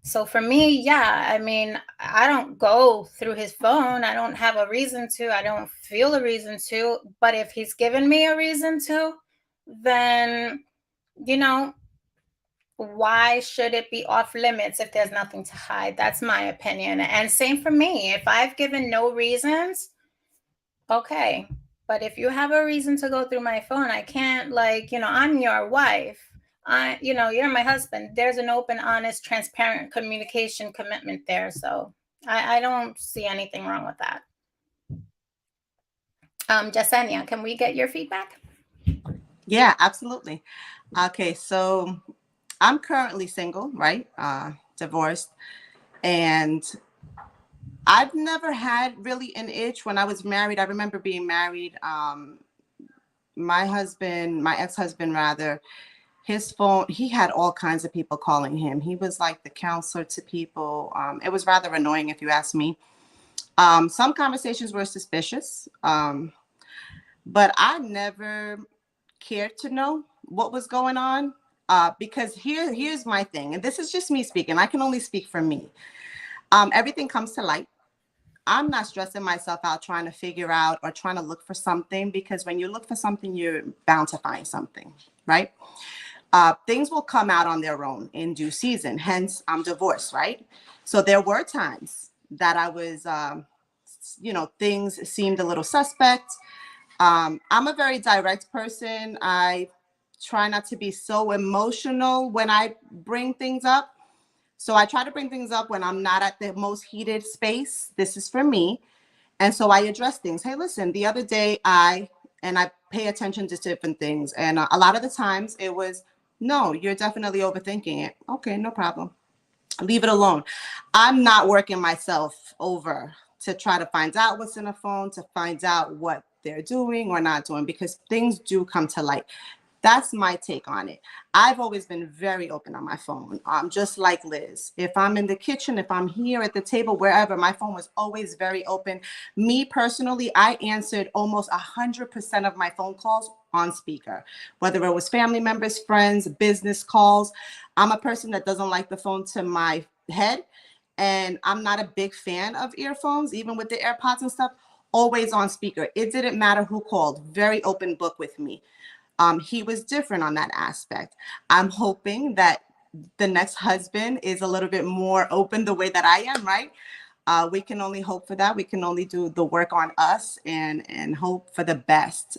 Speaker 6: So for me, yeah, I mean, I don't go through his phone. I don't have a reason to. I don't feel a reason to. But if he's given me a reason to, then, why should it be off limits if there's nothing to hide? That's my opinion. And same for me. If I've given no reasons, okay. But if you have a reason to go through my phone, I can't, I'm your wife. You're my husband. There's an open, honest, transparent communication commitment there. So I don't see anything wrong with that. Jasenia, can we get your feedback?
Speaker 11: Yeah, absolutely. Okay, so I'm currently single, right? Divorced. And I've never had really an itch when I was married. I remember being married. My ex-husband rather, his phone, he had all kinds of people calling him. He was like the counselor to people. It was rather annoying, if you ask me. Some conversations were suspicious, but I never cared to know what was going on, because here's my thing, and this is just me speaking. I can only speak for me. Everything comes to light. I'm not stressing myself out trying to figure out or trying to look for something, because when you look for something, you're bound to find something, right? Things will come out on their own in due season. Hence, I'm divorced, right? So there were times that I was, things seemed a little suspect. I'm a very direct person. I try not to be so emotional when I bring things up. So I try to bring things up when I'm not at the most heated space. This is for me. And so I address things. Hey, listen, the other day I pay attention to different things. And a lot of the times it was, no, you're definitely overthinking it. Okay, no problem. Leave it alone. I'm not working myself over to try to find out what's in a phone, to find out what they're doing or not doing, because things do come to light. That's my take on it. I've always been very open on my phone. Just like Liz. If I'm in the kitchen, if I'm here at the table, wherever, my phone was always very open. Me personally, I answered almost 100% of my phone calls on speaker, whether it was family members, friends, business calls. I'm a person that doesn't like the phone to my head, and I'm not a big fan of earphones, even with the AirPods and stuff, always on speaker. It didn't matter who called, very open book with me. He was different on that aspect. I'm hoping that the next husband is a little bit more open the way that I am, right? We can only hope for that. We can only do the work on us and hope for the best.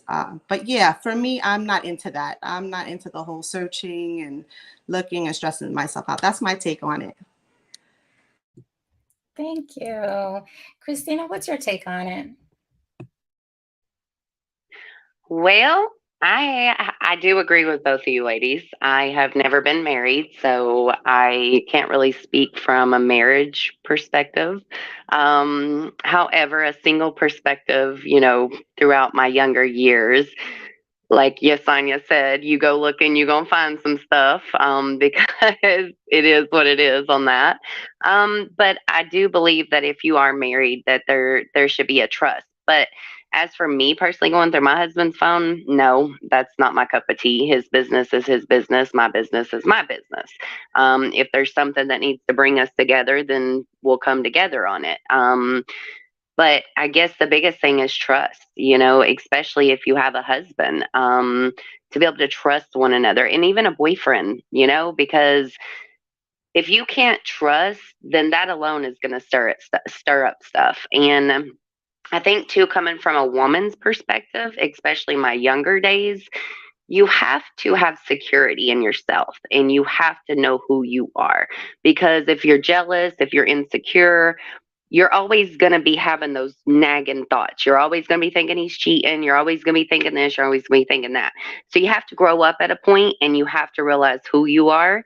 Speaker 11: But yeah, for me, I'm not into that. I'm not into the whole searching and looking and stressing myself out. That's my take on it.
Speaker 6: Thank you. Christina, what's your take on it?
Speaker 9: Well, I do agree with both of you ladies. I have never been married, so I can't really speak from a marriage perspective. However, a single perspective, throughout my younger years, like Yesenia said, you go looking, you're gonna find some stuff, because it is what it is on that. But I do believe that if you are married, that there should be a trust. But as for me personally going through my husband's phone, no, that's not my cup of tea. His business is his business. My business is my business. If there's something that needs to bring us together, then we'll come together on it. But I guess the biggest thing is trust, especially if you have a husband, to be able to trust one another, and even a boyfriend, because if you can't trust, then that alone is going to stir up stuff. And I think too, coming from a woman's perspective, especially my younger days, you have to have security in yourself, and you have to know who you are. Because if you're jealous, if you're insecure, you're always going to be having those nagging thoughts. You're always going to be thinking he's cheating. You're always going to be thinking this. You're always going to be thinking that. So you have to grow up at a point, and you have to realize who you are.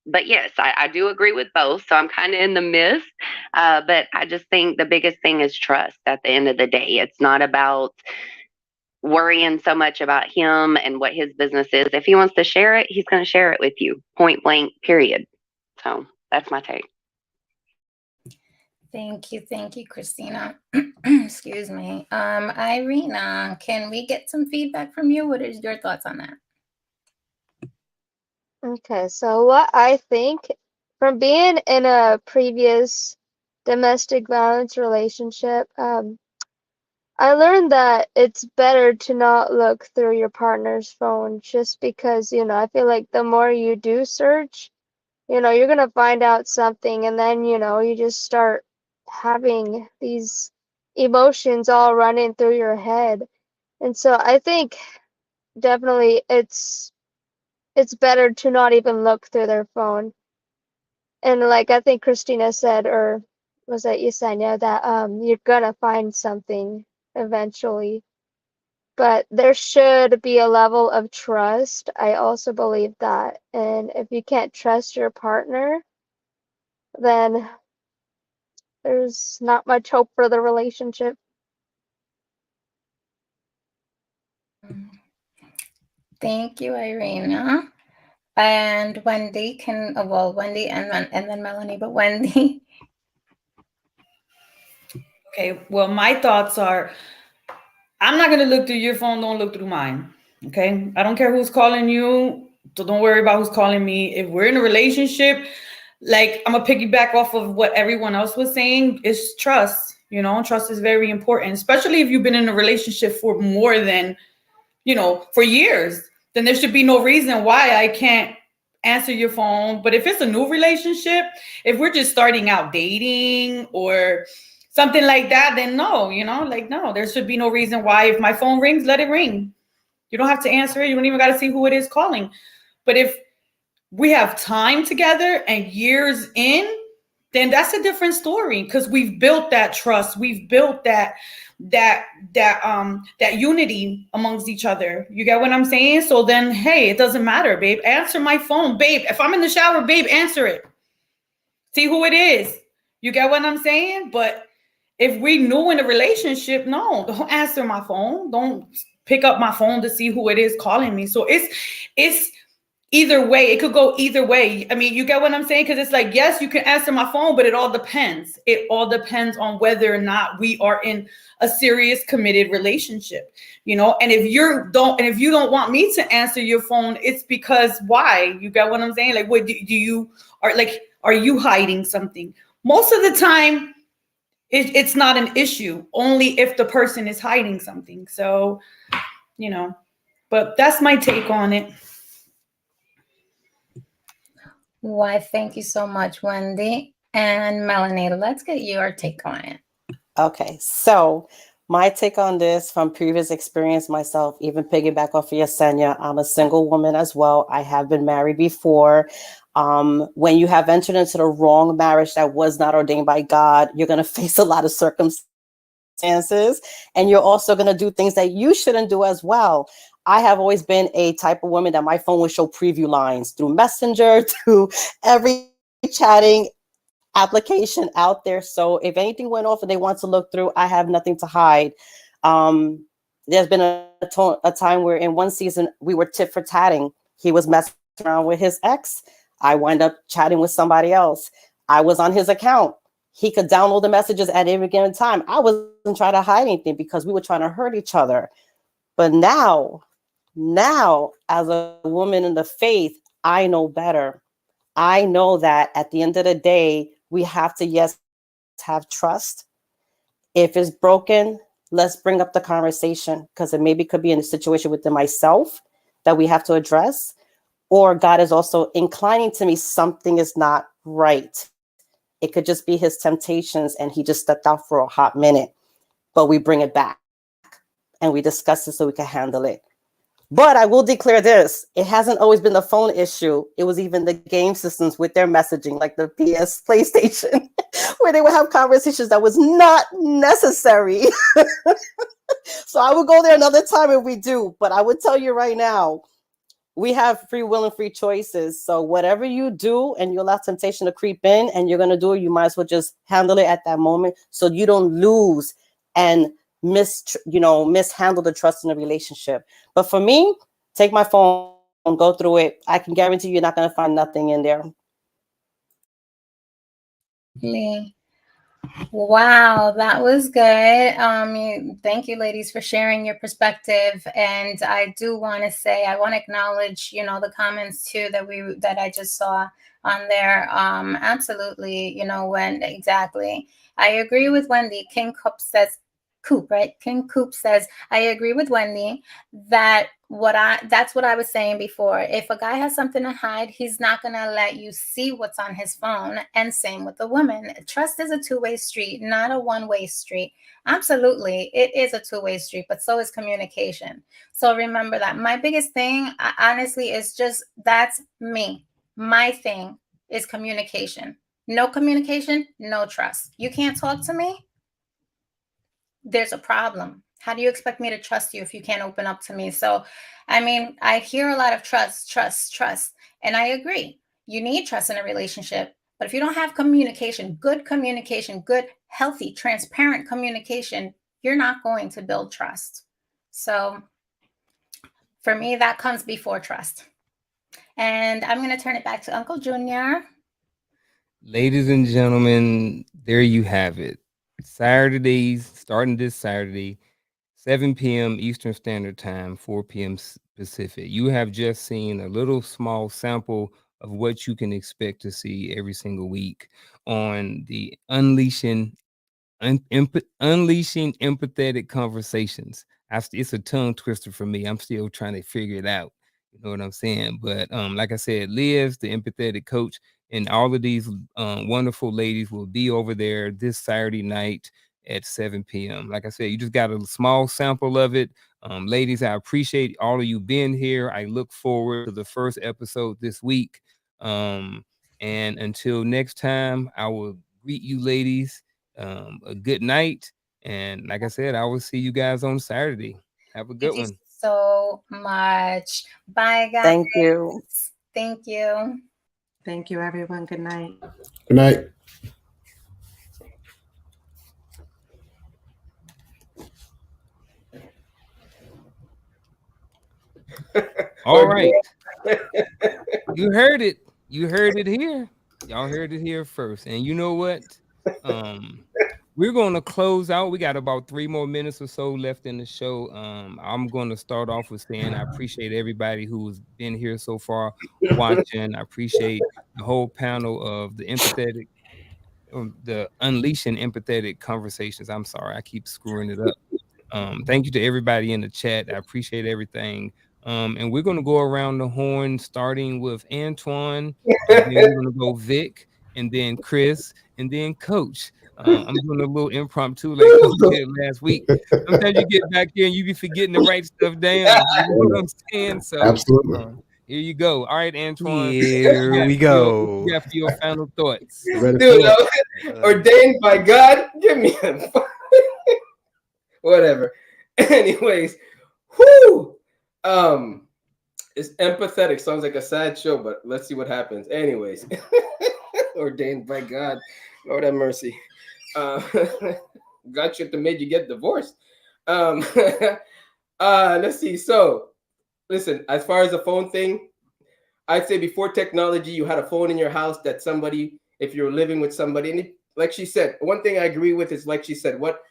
Speaker 9: But yes, I do agree with both. So I'm kind of in the midst. But I just think the biggest thing is trust at the end of the day. It's not about worrying so much about him and what his business is. If he wants to share it, he's going to share it with you, point blank, period. So that's my take.
Speaker 6: Thank you, Christina. Excuse me. Irina, can we get some feedback from you? What is your thoughts on that?
Speaker 10: Okay, so what I think from being in a previous domestic violence relationship, I learned that it's better to not look through your partner's phone, just because, I feel like the more you do search, you're gonna find out something, and then, you just start having these emotions all running through your head. And so I think definitely it's better to not even look through their phone. And like I think Christina said, or was that Yesenia, that you're gonna find something eventually. But there should be a level of trust. I also believe that. And if you can't trust your partner, then there's not much hope for the relationship.
Speaker 6: Thank you, Irina. And Wendy Wendy and then Melanie, but Wendy.
Speaker 8: Okay, well, my thoughts are, I'm not going to look through your phone. Don't look through mine. Okay. I don't care who's calling you. So don't worry about who's calling me. If we're in a relationship, like I'm gonna piggyback off of what everyone else was saying, is trust. You know, trust is very important, especially if you've been in a relationship for more than, you know, for years. Then there should be no reason why I can't answer your phone. But if it's a new relationship, if we're just starting out dating or something like that, then no, you know, like no, there should be no reason why if my phone rings, let it ring. You don't have to answer it. You don't even got to see who it is calling. But if we have time together and years in, then that's a different story, because we've built that trust. We've built that unity amongst each other. You get what I'm saying? So then, hey, it doesn't matter, babe. Answer my phone, babe. If I'm in the shower, babe, answer it. See who it is. You get what I'm saying? But if we new in a relationship, no, don't answer my phone. Don't pick up my phone to see who it is calling me. So it's either way. It could go either way. I mean, you get what I'm saying? Because it's like, yes, you can answer my phone, but it all depends. It all depends on whether or not we are in a serious, committed relationship, you know. And if you don't want me to answer your phone, it's because why? You get what I'm saying? Like, what do you are you hiding something? Most of the time, it's not an issue. Only if the person is hiding something. So, you know, but that's my take on it.
Speaker 6: Why, thank you so much, Wendy. And Melanie, let's get your take on it.
Speaker 7: Okay, so my take on this from previous experience myself, even piggyback off of Yesenia, I'm a single woman as well. I have been married before. When you have entered into the wrong marriage that was not ordained by God, you're going to face a lot of circumstances, and you're also going to do things that you shouldn't do as well. I have always been a type of woman that my phone would show preview lines through Messenger, through every chatting application out there. So if anything went off and they want to look through, I have nothing to hide. There's been a time where in one season we were tit for tatting. He was messing around with his ex. I wind up chatting with somebody else. I was on his account. He could download the messages at any given time. I wasn't trying to hide anything because we were trying to hurt each other. But now, as a woman in the faith, I know better. I know that at the end of the day, we have to, yes, have trust. If it's broken, let's bring up the conversation, because it maybe could be in a situation within myself that we have to address, or God is also inclining to me something is not right. It could just be his temptations and he just stepped out for a hot minute, but we bring it back and we discuss it so we can handle it. But I will declare this, it hasn't always been the phone issue. It was even the game systems with their messaging, like the PS PlayStation, where they would have conversations that was not necessary. So I will go there another time if we do. But I would tell you right now, we have free will and free choices. So whatever you do and you allow temptation to creep in and you're going to do it, you might as well just handle it at that moment so you don't lose and mishandle the trust in the relationship. But for me, take my phone and go through it. I can guarantee you're not going to find nothing in there.
Speaker 6: Wow, that was good. Thank you, ladies, for sharing your perspective. And I do want to say, I want to acknowledge, the comments too that I just saw on there. Absolutely, exactly. I agree with Wendy. King Coop says, King Coop says, I agree with Wendy that that's what I was saying before. If a guy has something to hide, he's not going to let you see what's on his phone. And same with the woman. Trust is a two-way street, not a one-way street. Absolutely. It is a two-way street, but so is communication. So remember that. My biggest thing, honestly, is just, that's me. My thing is communication. No communication, no trust. You can't talk to me, there's a problem. How do you expect me to trust you if you can't open up to me? So, I hear a lot of trust. And I agree. You need trust in a relationship. But if you don't have communication, good, healthy, transparent communication, you're not going to build trust. So for me, that comes before trust. And I'm going to turn it back to Uncle Junior.
Speaker 1: Ladies and gentlemen, there you have it. Saturdays, starting this Saturday, 7 p.m. Eastern Standard Time, 4 p.m. Pacific. You have just seen a little small sample of what you can expect to see every single week on the Unleashing Empathetic Conversations. It's a tongue twister for me. I'm still trying to figure it out. You know what I'm saying? But like I said, Liz, the empathetic coach, and all of these wonderful ladies will be over there this Saturday night at 7 p.m. Like I said, you just got a small sample of it. Ladies, I appreciate all of you being here. I look forward to the first episode this week. And until next time, I will greet you ladies a good night. And like I said, I will see you guys on Saturday. Have a good
Speaker 6: Thank you
Speaker 1: one.
Speaker 6: so much. Bye, guys.
Speaker 7: Thank you.
Speaker 6: Thank you.
Speaker 11: Thank you, everyone. Good night.
Speaker 4: Good night.
Speaker 1: All right. You heard it. You heard it here. Y'all heard it here first. And you know what? We're going to close out. We got about 3 more minutes or so left in the show. I'm going to start off with saying I appreciate everybody who's been here so far watching. I appreciate the whole panel of the Unleashing Empathetic Conversations. I'm sorry, I keep screwing it up. Thank you to everybody in the chat. I appreciate everything. And we're going to go around the horn, starting with Antoine, and then we're going to go Vic, and then Chris, and then Coach. I'm doing a little impromptu like Coach did last week. Sometimes you get back here and you be forgetting to write stuff down. You know what I'm saying? So
Speaker 4: Absolutely.
Speaker 1: here you go. All right, Antoine.
Speaker 3: Here we go.
Speaker 1: You got for your final thoughts.
Speaker 4: Ready
Speaker 5: Dude,
Speaker 4: for it.
Speaker 5: ordained by God. Give me a whatever. Anyways, whoo. It's empathetic. Sounds like a sad show, but let's see what happens. Anyways, ordained by God. Lord have mercy. God should have made you get divorced. Let's see. So, listen, as far as the phone thing, I'd say before technology, you had a phone in your house that somebody, if you're living with somebody, and like she said, one thing I agree with is, like she said, what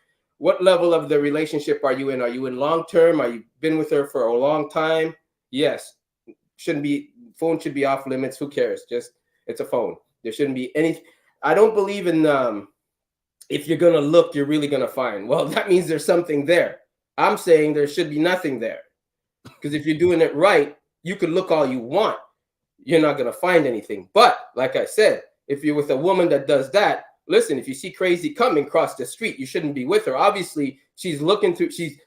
Speaker 5: level of the relationship are you in? Are you in long term? Are you been with her for a long time? Yes. Phone should be off limits. Who cares? Just, it's a phone. There shouldn't be any. I don't believe in if you're gonna look, you're really gonna find. Well, that means there's something there. I'm saying there should be nothing there, because if you're doing it right, you can look all you want. You're not gonna find anything. But like I said, if you're with a woman that does that, listen, if you see crazy coming across the street, you shouldn't be with her. Obviously, she's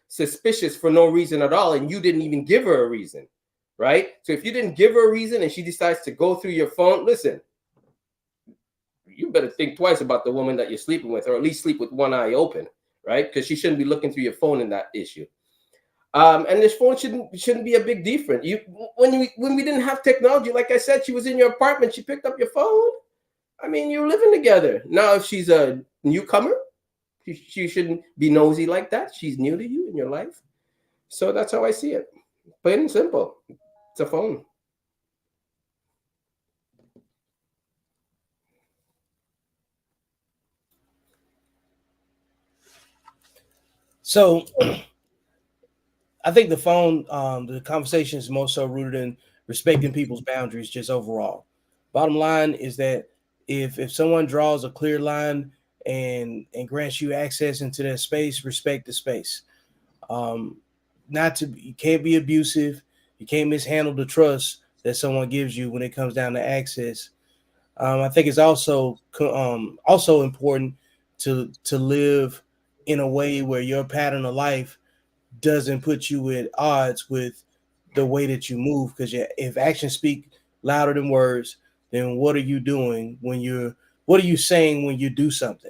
Speaker 5: suspicious for no reason at all, and you didn't even give her a reason, right? So if you didn't give her a reason and she decides to go through your phone, listen, you better think twice about the woman that you're sleeping with, or at least sleep with one eye open, right? Because she shouldn't be looking through your phone in that issue. And this phone shouldn't be a big difference. When we didn't have technology, like I said, she was in your apartment, she picked up your phone. I mean, you're living together. Now, if she's a newcomer, she shouldn't be nosy like that. She's new to you in your life. So that's how I see it. Plain and simple. It's a phone.
Speaker 2: So I think the phone, the conversation is more so rooted in respecting people's boundaries, just overall. Bottom line is that if someone draws a clear line and grants you access into that space, respect the space. You can't be abusive. You can't mishandle the trust that someone gives you when it comes down to access. I think it's also important to live in a way where your pattern of life doesn't put you at odds with the way that you move. Because if actions speak louder than words, then what are you doing what are you saying when you do something?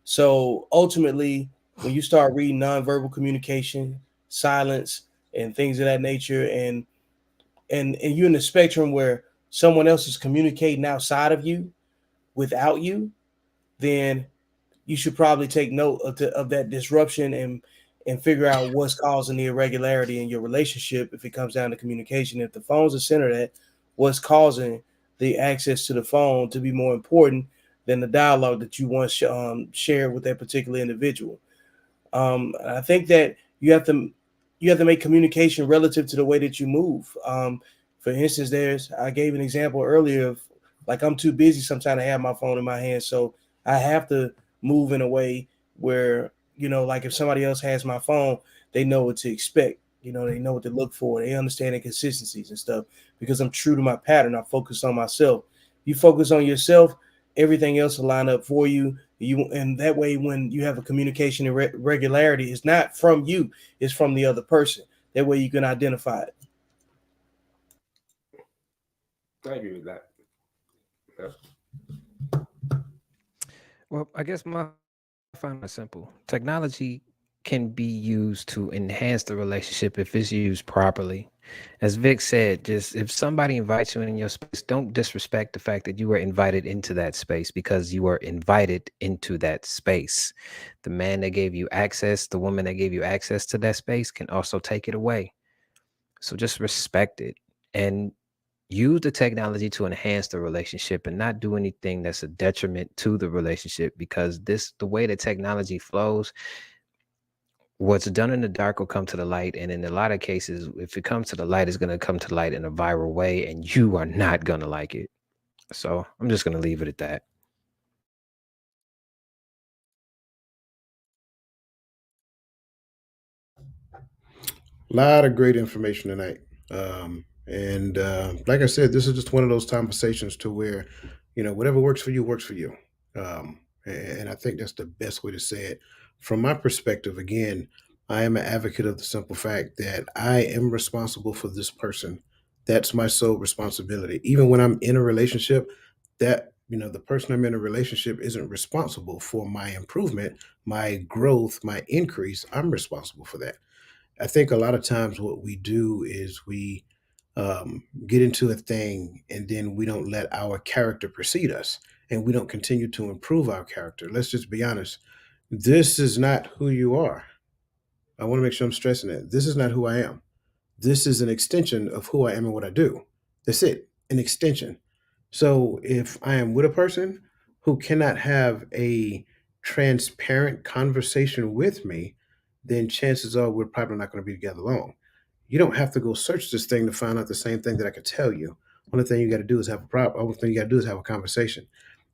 Speaker 2: So ultimately, when you start reading nonverbal communication, silence, and things of that nature, and you're in the spectrum where someone else is communicating outside of you without you, then you should probably take note of that disruption and figure out what's causing the irregularity in your relationship. If it comes down to communication, if the phone's the center of that, what's causing the access to the phone to be more important than the dialogue that you once shared with that particular individual? I think that you have to make communication relative to the way that you move. For instance, I gave an example earlier of like I'm too busy sometimes to have my phone in my hand, so I have to move in a way where like if somebody else has my phone, they know what to expect. They know what to look for. They understand the consistencies and stuff because I'm true to my pattern. I focus on myself. You focus on yourself, everything else will line up for you. And that way, when you have a communication and regularity, it's not from you, it's from the other person. That way, you can identify it.
Speaker 5: I agree with that.
Speaker 3: Well, I guess my final is simple. Technology can be used to enhance the relationship if it's used properly. As Vic said, just if somebody invites you in your space, don't disrespect the fact that you were invited into that space because you were invited into that space. The man that gave you access, the woman that gave you access to that space can also take it away. So just respect it and use the technology to enhance the relationship and not do anything that's a detriment to the relationship because the way that technology flows, what's done in the dark will come to the light. And in a lot of cases, if it comes to the light, it's going to come to light in a viral way and you are not going to like it. So I'm just going to leave it at that.
Speaker 4: A lot of great information tonight. And like I said, this is just one of those conversations to where, whatever works for you works for you. And I think that's the best way to say it. From my perspective, again, I am an advocate of the simple fact that I am responsible for this person. That's my sole responsibility. Even when I'm in a relationship, the person I'm in a relationship isn't responsible for my improvement, my growth, my increase. I'm responsible for that. I think a lot of times what we do is we get into a thing and then we don't let our character precede us and we don't continue to improve our character. Let's just be honest. This is not who you are. I want to make sure I'm stressing that. This is not who I am. This is an extension of who I am and what I do. That's it, an extension. So if I am with a person who cannot have a transparent conversation with me, then chances are we're probably not going to be together long. You don't have to go search this thing to find out the same thing that I could tell you. Only thing you got to do is have a problem. Only thing you got to do is have a conversation.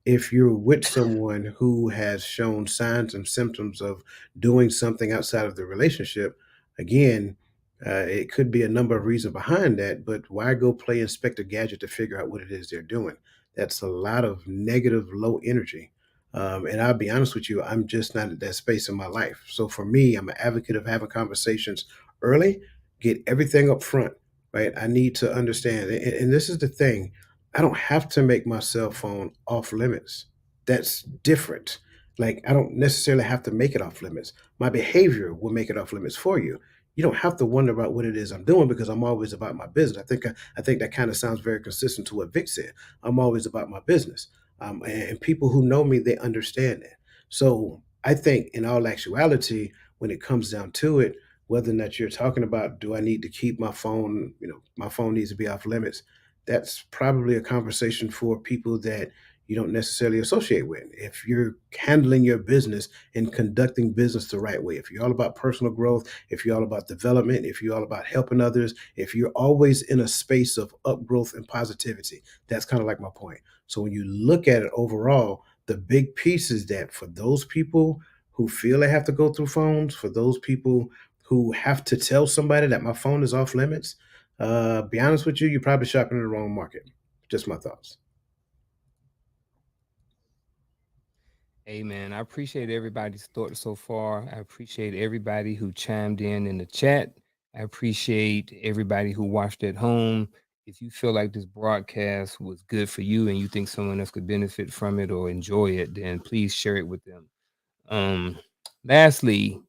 Speaker 4: If you're with someone who has shown signs and symptoms of doing something outside of the relationship, again, it could be a number of reasons behind that, but why go play Inspector Gadget to figure out what it is they're doing? That's a lot of negative, low energy. And I'll be honest with you, I'm just not at that space in my life. So for me, I'm an advocate of having conversations early, get everything up front, right? I need to understand. And this is the thing, I don't have to make my cell phone off limits. That's different. Like, I don't necessarily have to make it off limits. My behavior will make it off limits for you. You don't have to wonder about what it is I'm doing because I'm always about my business. I think that kind of sounds very consistent to what Vic said. I'm always about my business, and people who know me, they understand that. So I think, in all actuality, when it comes down to it, whether or not you're talking about, do I need to keep my phone? My phone needs to be off limits. That's probably a conversation for people that you don't necessarily associate with. If you're handling your business and conducting business the right way, if you're all about personal growth, if you're all about development, if you're all about helping others, if you're always in a space of upgrowth and positivity, that's kind of like my point. So when you look at it overall, the big piece is that for those people who feel they have to go through phones, for those people who have to tell somebody that my phone is off limits, be honest with you, you're probably shopping in the wrong market. Just my thoughts.
Speaker 1: Hey man, I appreciate everybody's thoughts so far. I appreciate everybody who chimed in the chat. I appreciate everybody who watched at home. If you feel like this broadcast was good for you and you think someone else could benefit from it or enjoy it, then please share it with them. Lastly,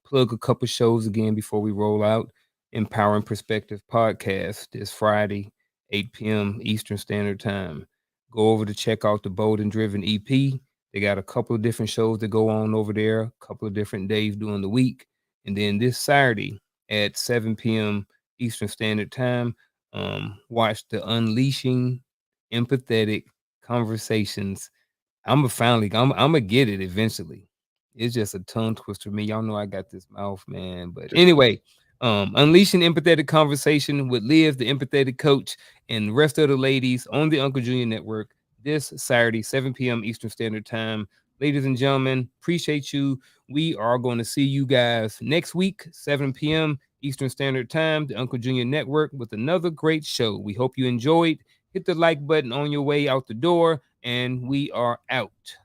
Speaker 1: plug a couple shows again before we roll out. Empowering Perspective podcast this Friday, 8 p.m. Eastern Standard Time. Go over to check out the Bold and Driven EP. They got a couple of different shows that go on over there, a couple of different days during the week. And then this Saturday at 7 p.m. Eastern Standard Time, watch the Unleashing Empathetic Conversations. I'm gonna get it eventually. It's just a tongue twister for me. Y'all know I got this mouth, man. But anyway, Unleashing empathetic conversation with Liv, the empathetic coach, and the rest of the ladies on the Uncle Junior Network this Saturday, 7 p.m. Eastern Standard Time. Ladies and gentlemen, appreciate you. We are going to see you guys next week, 7 p.m. Eastern Standard Time, the Uncle Junior Network, with another great show. We hope you enjoyed. Hit the like button on your way out the door, and we are out.